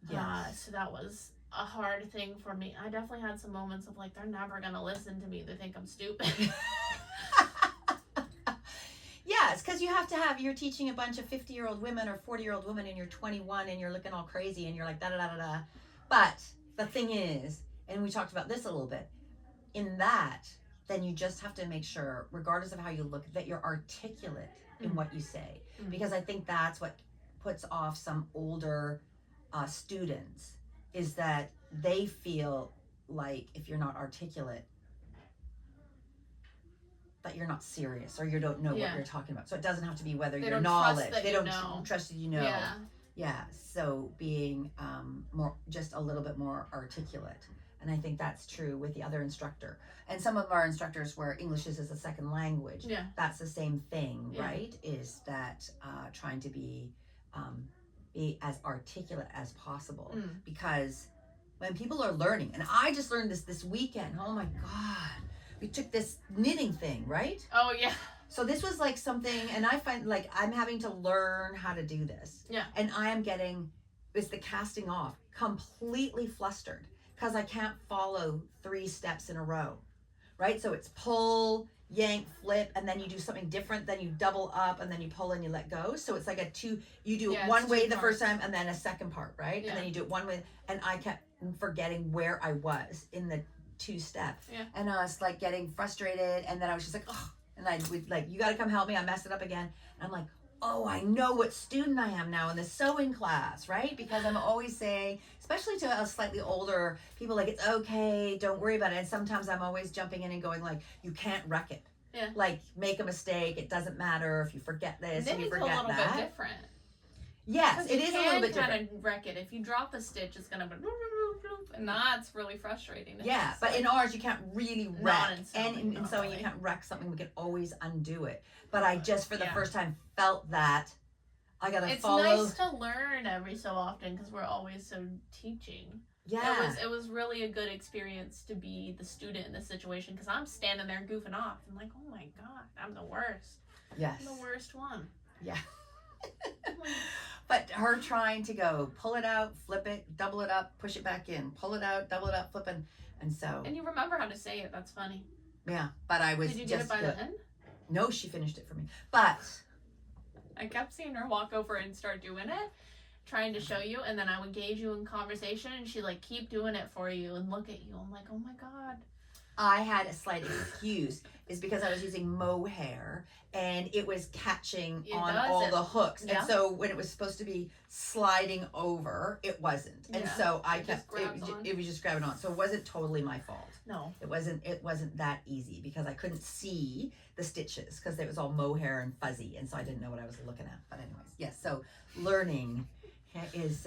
Yes. So that was a hard thing for me. I definitely had some moments of like, they're never going to listen to me. They think I'm stupid. Yes, because you're teaching a bunch of 50-year-old women or 40-year-old women and you're 21 and you're looking all crazy and you're like da-da-da-da-da. But the thing is, and we talked about this a little bit, in that, then you just have to make sure, regardless of how you look, that you're articulate in what you say. Because I think that's what puts off some older students, is that they feel like if you're not articulate, that you're not serious or you don't know what you're talking about. So it doesn't have to be whether they your don't knowledge. Trust they don't know. Trust that you know. Yeah. Yeah. So being more, just a little bit more articulate. And I think that's true with the other instructor. And some of our instructors where English is a second language, that's the same thing, right? Is that trying to be as articulate as possible. Because when people are learning, and I just learned this weekend, oh my God, we took this knitting thing, right? Oh, yeah. So this was like something, and I find like I'm having to learn how to do this. Yeah. And I am it's the casting off, completely flustered because I can't follow 3 steps in a row, right? So it's pull, yank, flip, and then you do something different, then you double up, and then you pull and you let go. So it's like you do it one way the first time and then a second part, right? And then you do it one way, and I kept forgetting where I was in the 2 steps. And I was like getting frustrated, and then I was just like, oh, and I would like, you got to come help me, I messed it up again. And I'm like, oh, I know what student I am now in the sewing class, right? Because I'm always saying, especially to a slightly older people, like, it's okay, don't worry about it. And sometimes I'm always jumping in and going like, you can't wreck it. Like, make a mistake, it doesn't matter if you forget this and you forget that. It's a little bit different. Yes, it is a little bit different. You can kind of wreck it. If you drop a stitch, it's going to be and that's really frustrating. Yeah, but in ours, you can't really wreck. And in sewing, really. You can't wreck something. We can always undo it. But I just, for the first time, felt that I got to follow. It's nice to learn every so often because we're always so teaching. Yeah. It was really a good experience to be the student in this situation because I'm standing there goofing off. I'm like, oh my God, I'm the worst. Yes. I'm the worst one. Yeah. But her trying to go, pull it out, flip it, double it up, push it back in, pull it out, double it up, flip it. And so. And you remember how to say it. That's funny. Yeah. But I was Did you get it by the end? No, she finished it for me. But. I kept seeing her walk over and start doing it, trying to show you. And then I would engage you in conversation and she like keep doing it for you and look at you. I'm like, oh my God. I had a slight excuse is because I was using mohair and it was catching on all the hooks. Yeah. And so when it was supposed to be sliding over, it wasn't. And so I kept, it was just grabbing on. So it wasn't totally my fault. No. It wasn't that easy because I couldn't see the stitches because it was all mohair and fuzzy. And so I didn't know what I was looking at. But anyways, yes. So learning is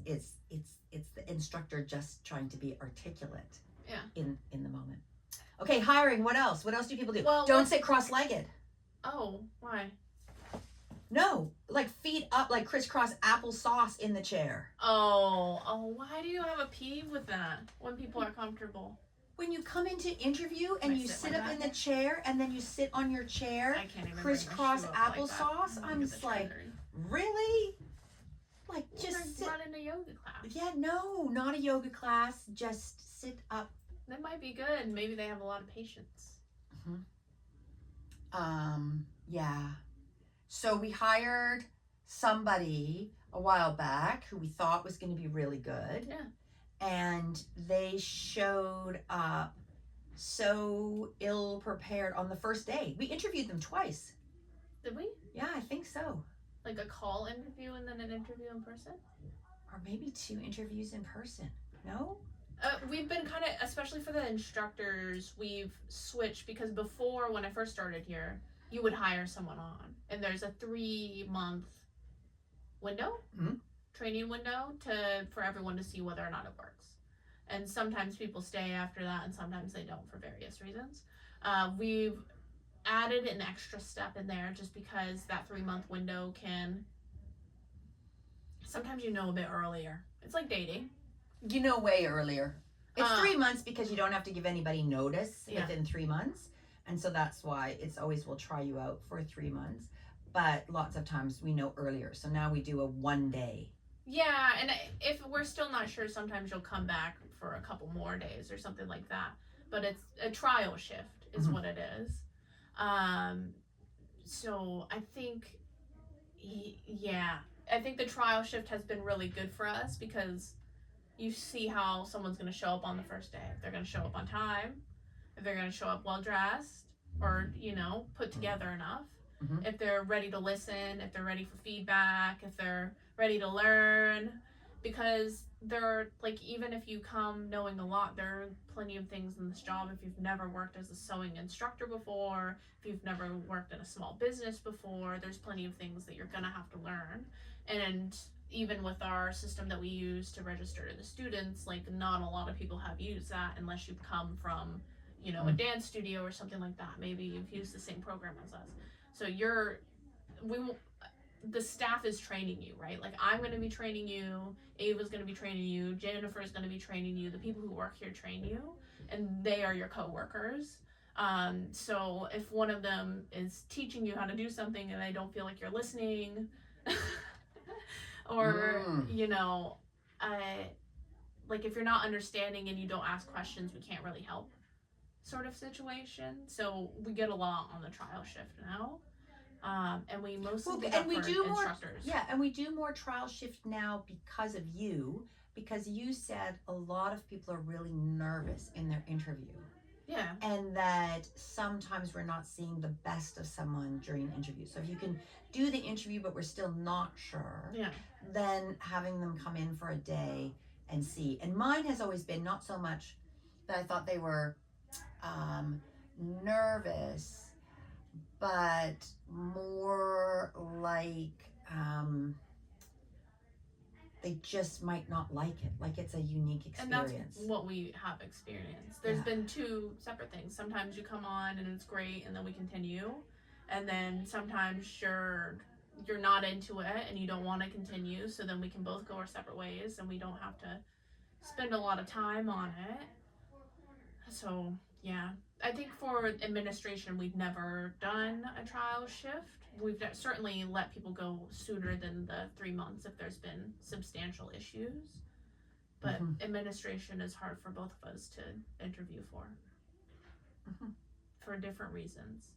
it's the instructor just trying to be articulate. Yeah. In the moment. Okay, hiring. What else? What else do people do? Well, don't sit cross-legged. Oh, why? No, like feet up, like crisscross applesauce in the chair. Oh, why do you have a peeve with that when people are comfortable? When you come into interview and you sit up in the chair and then you sit on your chair, I can't even crisscross applesauce. Like I'm just like, really? Like just sit. Not in a yoga class. Yeah, no, not a yoga class. Just sit up. That might be good. Maybe they have a lot of patience. Yeah. So we hired somebody a while back who we thought was going to be really good. Yeah. And they showed up so ill prepared on the first day. We interviewed them twice. Did we? Yeah, I think so. Like a call interview and then an interview in person? or maybe 2 interviews in person. No? We've been kind of, especially for the instructors, we've switched because before, when I first started here, you would hire someone on, and there's a 3-month window, training window for everyone to see whether or not it works. And sometimes people stay after that, and sometimes they don't for various reasons. We've added an extra step in there just because that 3-month window can, sometimes a bit earlier. It's like dating. You know way earlier. It's 3 months because you don't have to give anybody notice within 3 months. And so that's why it's always, we'll try you out for 3 months. But lots of times we know earlier. So now we do a 1 day. Yeah, and if we're still not sure, sometimes you'll come back for a couple more days or something like that. But it's a trial shift is what it is. So I think, I think the trial shift has been really good for us because you see how someone's going to show up on the first day. If they're going to show up on time, if they're going to show up well dressed or, put together enough. If they're ready to listen, if they're ready for feedback, if they're ready to learn. Because even if you come knowing a lot, there are plenty of things in this job. If you've never worked as a sewing instructor before, if you've never worked in a small business before, there's plenty of things that you're going to have to learn. And even with our system that we use to register the students, not a lot of people have used that unless you've come from, a dance studio or something like that. Maybe you've used the same program as us. So the staff is training you, right? I'm going to be training you, Ava's going to be training you, Jennifer's going to be training you, the people who work here train you, and they are your co-workers. So if one of them is teaching you how to do something and they don't feel like you're listening, or, if you're not understanding and you don't ask questions, we can't really help sort of situation. So we get a lot on the trial shift now. And we mostly do instructors. And we do more trial shift now because of you, because you said a lot of people are really nervous in their interview. Yeah. And that sometimes we're not seeing the best of someone during an interview. So if you can do the interview but we're still not sure, then having them come in for a day and see. And mine has always been not so much that I thought they were nervous, but more like they just might not like it. It's a unique experience. And that's what we have experienced. There's been 2 separate things. Sometimes you come on and it's great and then we continue. And then sometimes you're not into it and you don't want to continue. So then we can both go our separate ways and we don't have to spend a lot of time on it. So, yeah. I think for administration, we've never done a trial shift. We've certainly let people go sooner than the 3 months if there's been substantial issues. But administration is hard for both of us to interview for different reasons.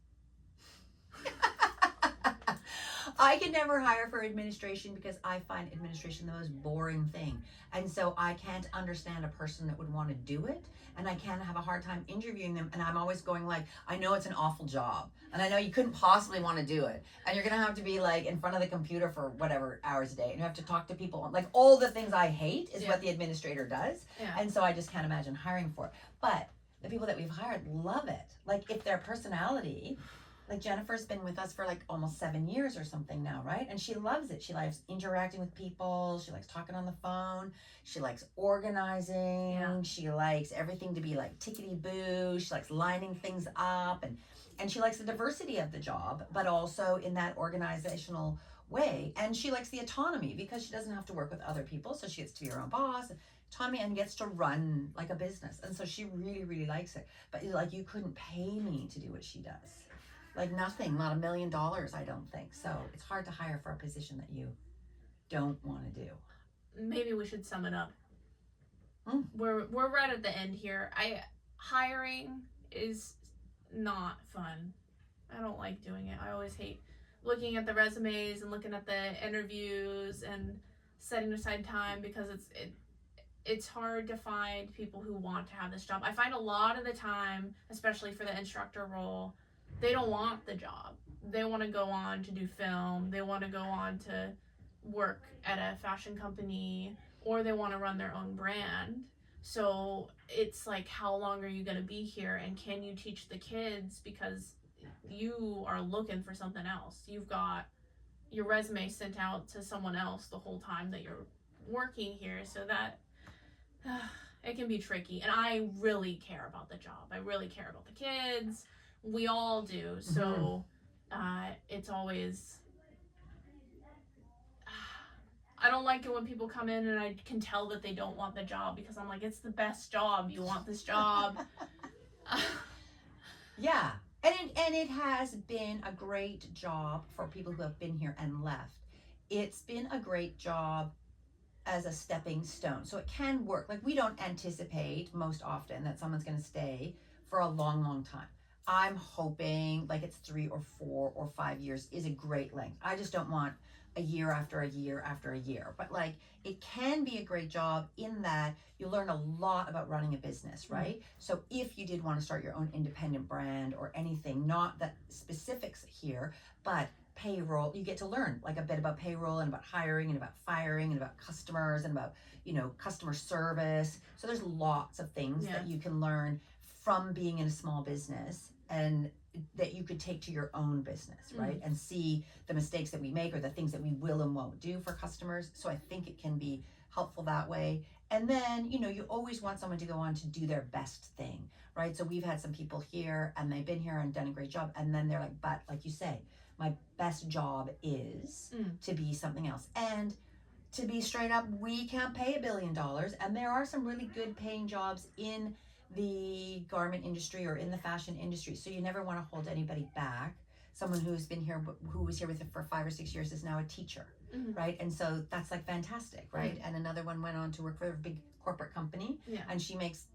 I can never hire for administration because I find administration the most boring thing. And so I can't understand a person that would want to do it. And I can have a hard time interviewing them. And I'm always going I know it's an awful job. And I know you couldn't possibly want to do it. And you're going to have to be in front of the computer for whatever hours a day. And you have to talk to people. All the things I hate is what the administrator does. Yeah. And so I just can't imagine hiring for it. But the people that we've hired love it. If their personality... Jennifer's been with us for almost 7 years or something now, right? And she loves it. She likes interacting with people. She likes talking on the phone. She likes organizing. Yeah. She likes everything to be tickety-boo. She likes lining things up. And she likes the diversity of the job, but also in that organizational way. And she likes the autonomy because she doesn't have to work with other people. So she gets to be her own boss, autonomy, and gets to run like a business. And so she really, really likes it. But you couldn't pay me to do what she does. Nothing, not $1 million, I don't think. So it's hard to hire for a position that you don't want to do. Maybe we should sum it up. We're right at the end here. Hiring is not fun. I don't like doing it. I always hate looking at the resumes and looking at the interviews and setting aside time because it's hard to find people who want to have this job. I find a lot of the time, especially for the instructor role, they don't want the job. They want to go on to do film. They want to go on to work at a fashion company or they want to run their own brand. So it's like, how long are you going to be here, and can you teach the kids, because you are looking for something else. You've got your resume sent out to someone else the whole time that you're working here, so that it can be tricky. And I really care about the job. I really care about the kids. We all do. So it's always, I don't like it when people come in and I can tell that they don't want the job, because I'm like, it's the best job. You want this job. Yeah. And it has been a great job for people who have been here and left. It's been a great job as a stepping stone. So it can work. Like, we don't anticipate most often that someone's going to stay for a long, long time. I'm hoping like it's 3 or 4 or 5 years is a great length. I just don't want a year after a year after a year. But like, it can be a great job in that you learn a lot about running a business, right? So if you did want to start your own independent brand or anything, not that specifics here, but payroll, you get to learn like a bit about payroll and about hiring and about firing and about customers and about, you know, customer service. So there's lots of things that you can learn from being in a small business, and that you could take to your own business, right? And see the mistakes that we make or the things that we will and won't do for customers. So I think it can be helpful that way. And then, you know, you always want someone to go on to do their best thing, right? So we've had some people here and they've been here and done a great job. And then they're like, but like you say, my best job is to be something else. And to be straight up, we can't pay $1 billion. And there are some really good paying jobs in the garment industry or in the fashion industry. So you never want to hold anybody back. Someone who's been here, who was here with it for 5 or 6 years, is now a teacher, right? And so that's like fantastic, right? And another one went on to work for a big corporate company, and she makes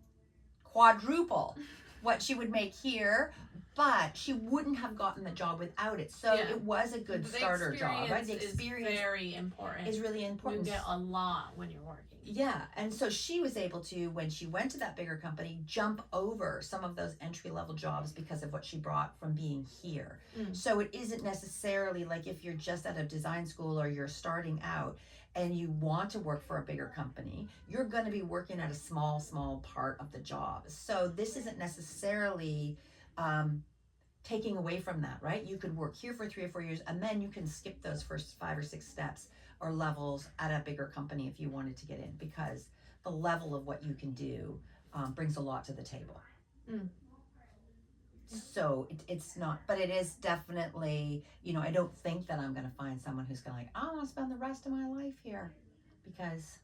quadruple what she would make here, but she wouldn't have gotten the job without it. So it was a good starter job, right? The experience is very important. Is really important. You get a lot when you're working. Yeah, and so she was able to, when she went to that bigger company, jump over some of those entry-level jobs because of what she brought from being here. So it isn't necessarily like if you're just out of design school or you're starting out and you want to work for a bigger company, you're going to be working at a small part of the job. So this isn't necessarily taking away from that, right? You could work here for 3 or 4 years, and then you can skip those first 5 or 6 steps or levels at a bigger company if you wanted to get in, because the level of what you can do brings a lot to the table. So it's not, but it is definitely, you know, I don't think that I'm going to find someone who's going to like, I want to spend the rest of my life here, because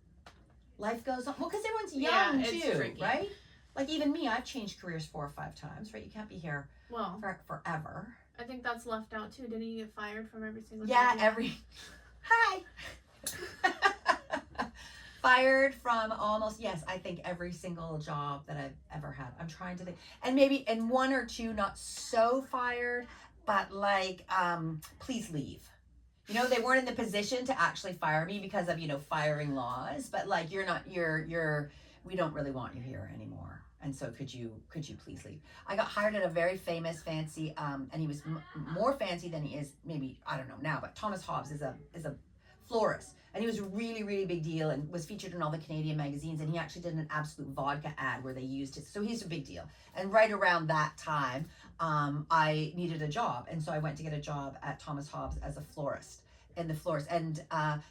life goes on. Well, because everyone's young too, tricky. Right? Like even me, I've changed careers 4 or 5 times, right? You can't be here for forever. I think that's left out too. Didn't you get fired from every single job? Yeah, every... Hi! Fired from almost, yes, I think every single job that I've ever had. I'm trying to think. And maybe in 1 or 2, not so fired, but like, please leave. You know, they weren't in the position to actually fire me because of, you know, firing laws, but like, we don't really want you here anymore. And so could you please leave? I got hired at a very famous, fancy, and he was more fancy than he is maybe, I don't know now, but Thomas Hobbs is a florist. And he was a really, really big deal and was featured in all the Canadian magazines. And he actually did an Absolute vodka ad where they used it. So he's a big deal. And right around that time, I needed a job. And so I went to get a job at Thomas Hobbs as a florist. And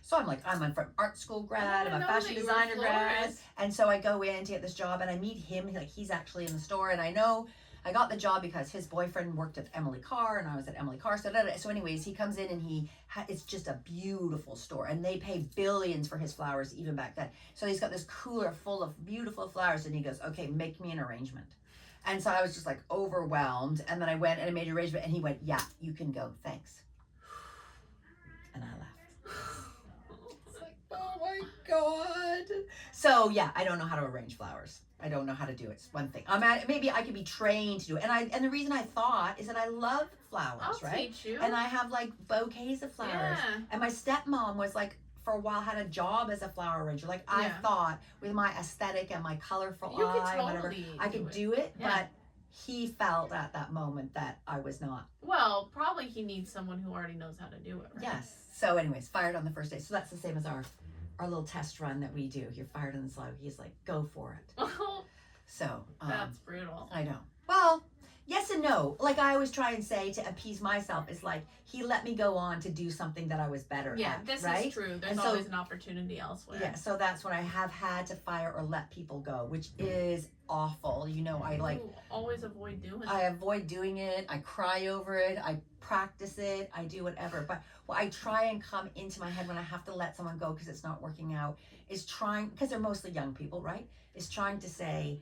so I'm like, I'm an art school grad, I'm a fashion designer grad. And so I go in to get this job and I meet him, like he's actually in the store, and I know I got the job because his boyfriend worked at Emily Carr and I was at Emily Carr. So anyways, he comes in and it's just a beautiful store, and they pay billions for his flowers even back then. So he's got this cooler full of beautiful flowers, and he goes, okay, make me an arrangement. And so I was just like overwhelmed. And then I went and I made an arrangement, and he went, yeah, you can go, thanks. And I left. It's like, oh my God. So yeah, I don't know how to arrange flowers. I don't know how to do it. It's one thing. Maybe I could be trained to do it. And the reason I thought is that I love flowers, I'll right? teach you. And I have like bouquets of flowers. Yeah. And my stepmom was like, for a while, had a job as a flower arranger. Like I thought with my aesthetic and my colorful eye, whatever, I could do it. Yeah. But he felt at that moment that I was not. Well, probably he needs someone who already knows how to do it, right? Yes. So anyways, fired on the first day. So that's the same as our little test run that we do. You're fired on the slide. He's like, go for it. So that's brutal. I know. Well, yes and no. Like I always try and say to appease myself is like he let me go on to do something that I was better at. This right? is true. There's And always an opportunity elsewhere. Yeah, so that's when I have had to fire or let people go, which is awful. You know, I like always avoid doing it. I avoid doing it. I cry over it. I practice it. I do whatever. But what I try and come into my head when I have to let someone go because it's not working out is trying, because they're mostly young people, right? Is trying to say,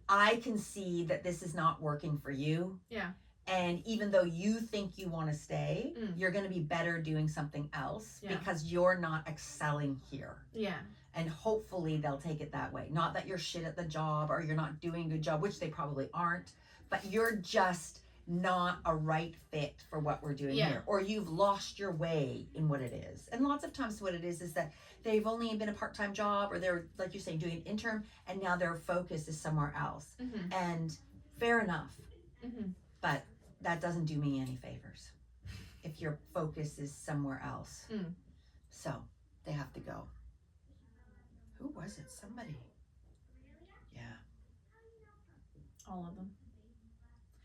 I can see that this is not working for you. Yeah. And even though you think you want to stay, you're going to be better doing something else because you're not excelling here. Yeah. And hopefully they'll take it that way. Not that you're shit at the job or you're not doing a good job, which they probably aren't, but you're just not a right fit for what we're doing here. Or you've lost your way in what it is. And lots of times what it is that they've only been a part-time job or they're, like you're saying, doing an interim and now their focus is somewhere else. Mm-hmm. And fair enough. Mm-hmm. But that doesn't do me any favors if your focus is somewhere else. So they have to go. Who was it? Somebody. Yeah. All of them.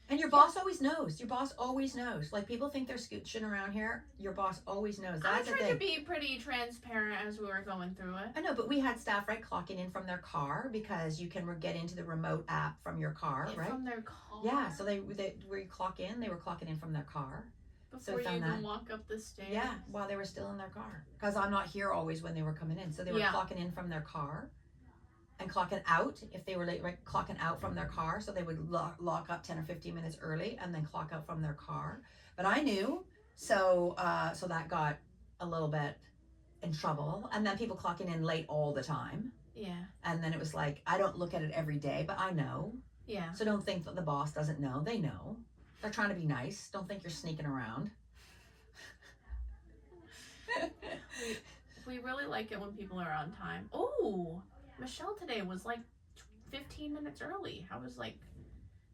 And your boss always knows. Your boss always knows. Like people think they're scooching around here. Your boss always knows. That's I tried to be pretty transparent as we were going through it. I know, but we had staff clocking in from their car because you can get into the remote app from your car, right? From their car. Yeah. So they where you clock in, they were clocking in from their car. Before you even walk up the stairs. Yeah, while they were still in their car. Because I'm not here always when they were coming in. So they were clocking in from their car and clocking out if they were late, right? Clocking out from their car. So they would lock up 10 or 15 minutes early and then clock out from their car. But I knew. So so that got a little bit in trouble. And then people clocking in late all the time. Yeah. And then it was like, I don't look at it every day, but I know. Yeah. So don't think that the boss doesn't know. They know. They're trying to be nice. Don't think you're sneaking around. we really like it when people are on time. Oh, Michelle today was like 15 minutes early. I was like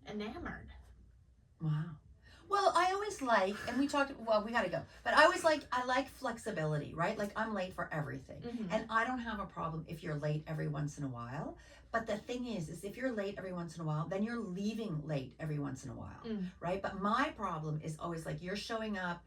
enamored. Wow. Well, I always like, and we talked, well, we got to go, but I like flexibility, right? Like I'm late for everything. Mm-hmm. And I don't have a problem if you're late every once in a while. But the thing is if you're late every once in a while, then you're leaving late every once in a while, right? But my problem is always like you're showing up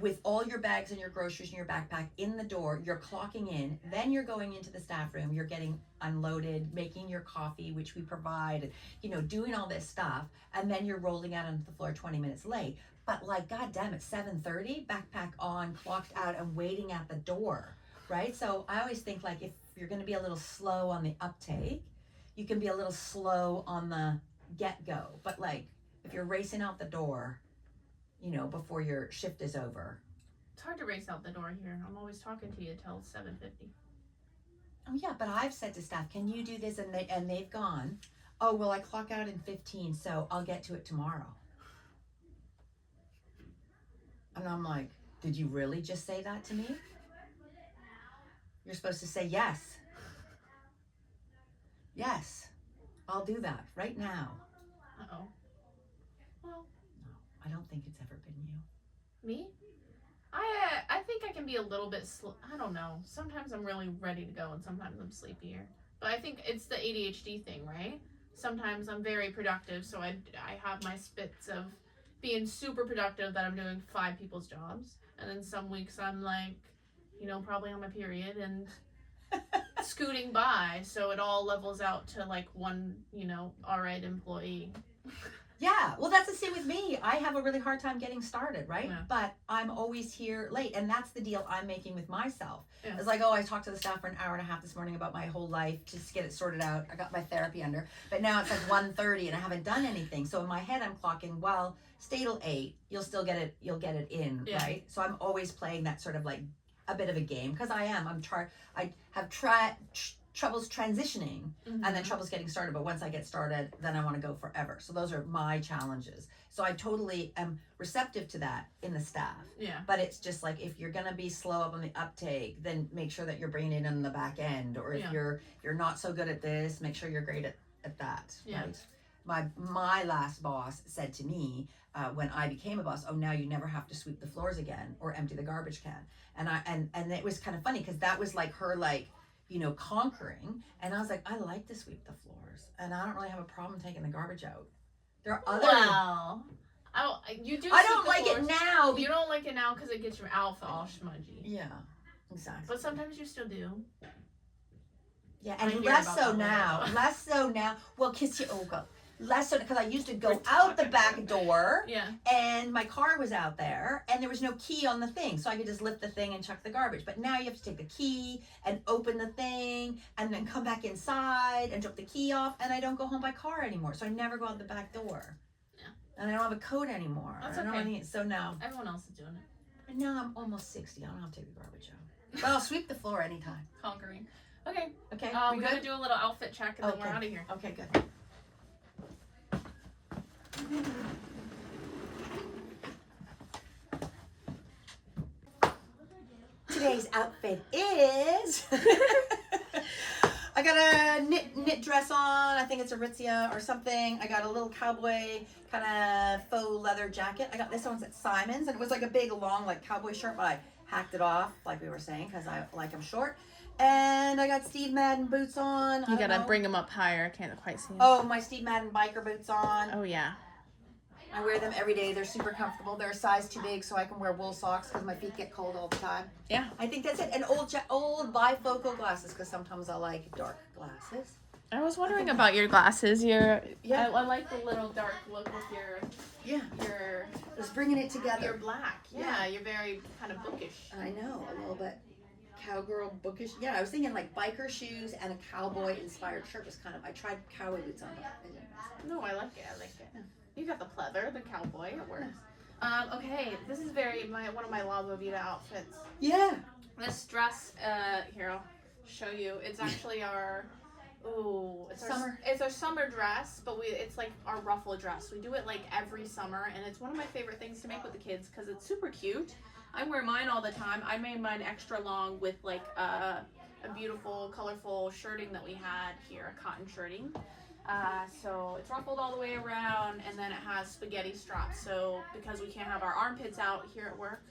with all your bags and your groceries and your backpack in the door, you're clocking in, then you're going into the staff room, you're getting unloaded, making your coffee, which we provide, you know, doing all this stuff, and then you're rolling out onto the floor 20 minutes late. But like, God damn it, 7:30, backpack on, clocked out, and waiting at the door, right? So I always think like if you're going to be a little slow on the uptake, you can be a little slow on the get-go. But like, if you're racing out the door, you know, before your shift is over. It's hard to race out the door here. I'm always talking to you till 7:50. Oh yeah, but I've said to staff, can you do this? And they've gone, oh, well, I clock out in 15, so I'll get to it tomorrow. And I'm like, did you really just say that to me? You're supposed to say yes. Yes, I'll do that right now. Uh-oh. Well. No, I don't think it's ever been you. Me? I think I can be a little bit slow. I don't know. Sometimes I'm really ready to go and sometimes I'm sleepier. But I think it's the ADHD thing, right? Sometimes I'm very productive, so I have my spits of being super productive that I'm doing 5 people's jobs. And then some weeks I'm like, you know, probably on my period and scooting by. So it all levels out to like one, you know, alright employee. Yeah, well, that's the same with me. I have a really hard time getting started, right? Yeah. But I'm always here late, and that's the deal I'm making with myself. Yeah. It's like, oh, I talked to the staff for an hour and a half this morning about my whole life just to get it sorted out. I got my therapy under, but now it's like 1:30 and I haven't done anything. So in my head, I'm clocking, well, stay till 8. You'll still get it. You'll get it in, right? So I'm always playing that sort of like a bit of a game because I have troubles transitioning and then troubles getting started, but once I get started then I want to go forever. So those are my challenges. So I totally am receptive to that in the staff. Yeah. But it's just like if you're gonna be slow up on the uptake, then make sure that you're bringing it in the back end, or if you're not so good at this, make sure you're great at that. Yeah. Right? my last boss said to me when I became a boss, oh, now you never have to sweep the floors again or empty the garbage can. And it was kind of funny because that was like her like, you know, conquering. And I was like, I like to sweep the floors and I don't really have a problem taking the garbage out. There are other. Wow. You do. I don't like floors. it now. You don't like it now because it gets your outfit all smudgy. Yeah, exactly. But sometimes you still do. Yeah, and less so now. Less so now. Well, kiss your go. Less so because I used to go out the back door. Yeah. And my car was out there, and there was no key on the thing, so I could just lift the thing and chuck the garbage. But now you have to take the key and open the thing, and then come back inside and drop the key off. And I don't go home by car anymore, so I never go out the back door. Yeah. And I don't have a coat anymore. That's I don't okay. So now. Everyone else is doing it. And now I'm almost 60. I don't have to take the garbage out. But I'll sweep the floor anytime. Conquering. Okay. Okay. We're gonna do a little outfit check and then we're out of here. Okay, good. Today's outfit is I got a knit dress on. I think it's Aritzia or something. I got a little cowboy kind of faux leather jacket. I got this one's at Simon's, and it was like a big long like cowboy shirt, but I hacked it off like we were saying because I like them short. And I got Steve Madden boots on. You gotta bring them up higher. I can't quite see them. Oh, my Steve Madden biker boots on. Oh yeah. I wear them every day. They're super comfortable. They're a size too big, so I can wear wool socks because my feet get cold all the time. Yeah. I think that's it. And old bifocal glasses because sometimes I like dark glasses. I was wondering about your glasses. Yeah. I like the little dark look with your. Yeah. Your. Just bringing it together. You're black. Yeah. You're very kind of bookish. I know, a little bit. Cowgirl bookish. Yeah, I was thinking like biker shoes and a cowboy inspired shirt was kind of. I tried cowboy boots on, but I didn't. No, I like it. Yeah. You got the pleather, the cowboy. It works. Okay, this is one of my La Movida outfits. Yeah. This dress, here I'll show you. It's actually our Summer. It's our summer dress, but it's like our ruffle dress. We do it like every summer, and it's one of my favorite things to make with the kids because it's super cute. I wear mine all the time. I made mine extra long with like a beautiful, colorful shirting that we had here, a cotton shirting. So it's ruffled all the way around, and then it has spaghetti straps. So because we can't have our armpits out here at work,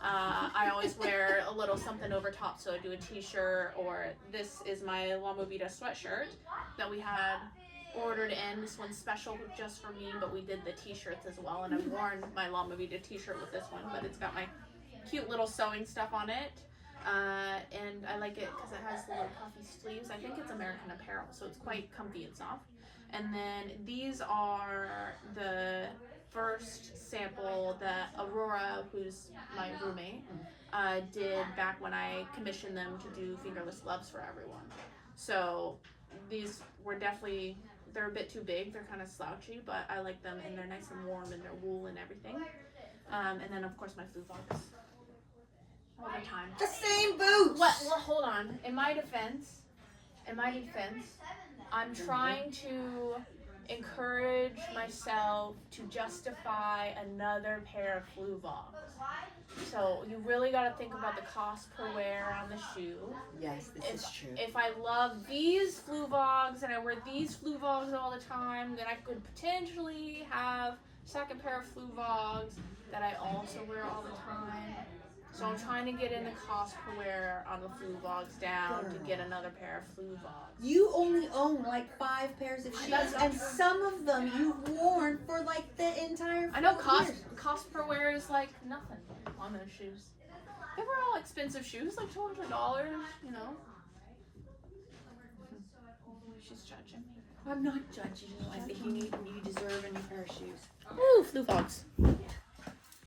I always wear a little something over top. So I do a t-shirt, or this is my La Movida sweatshirt that we had ordered in. This one's special just for me, but we did the t-shirts as well, and I've worn my La Movida t-shirt with this one, but it's got my cute little sewing stuff on it. And I like it because it has the little puffy sleeves. I think it's American Apparel, so it's quite comfy and soft. And then these are the first sample that Aurora, who's my roommate, did back when I commissioned them to do fingerless gloves for everyone. So these were they're a bit too big. They're kind of slouchy, but I like them, and they're nice and warm, and they're wool and everything. And then of course my flu box. All the time. The same boots. Well, hold on. In my defense, I'm trying to encourage myself to justify another pair of flu vogs. So you really got to think about the cost per wear on the shoe. Yes, this is true. If I love these flu vogs and I wear these flu vogs all the time, then I could potentially have a second pair of flu vogs that I also wear all the time. So I'm trying to get in the cost per wear on the flu vogs down to get another pair of flu vogs. You only own like 5 pairs of shoes, and some of them you've worn for like the entire. I know 4 years. cost per wear is like nothing on those shoes. They were all expensive shoes, like $200, you know. She's judging me. I'm not judging you. I think you deserve a new pair of shoes. Ooh, flu vogs.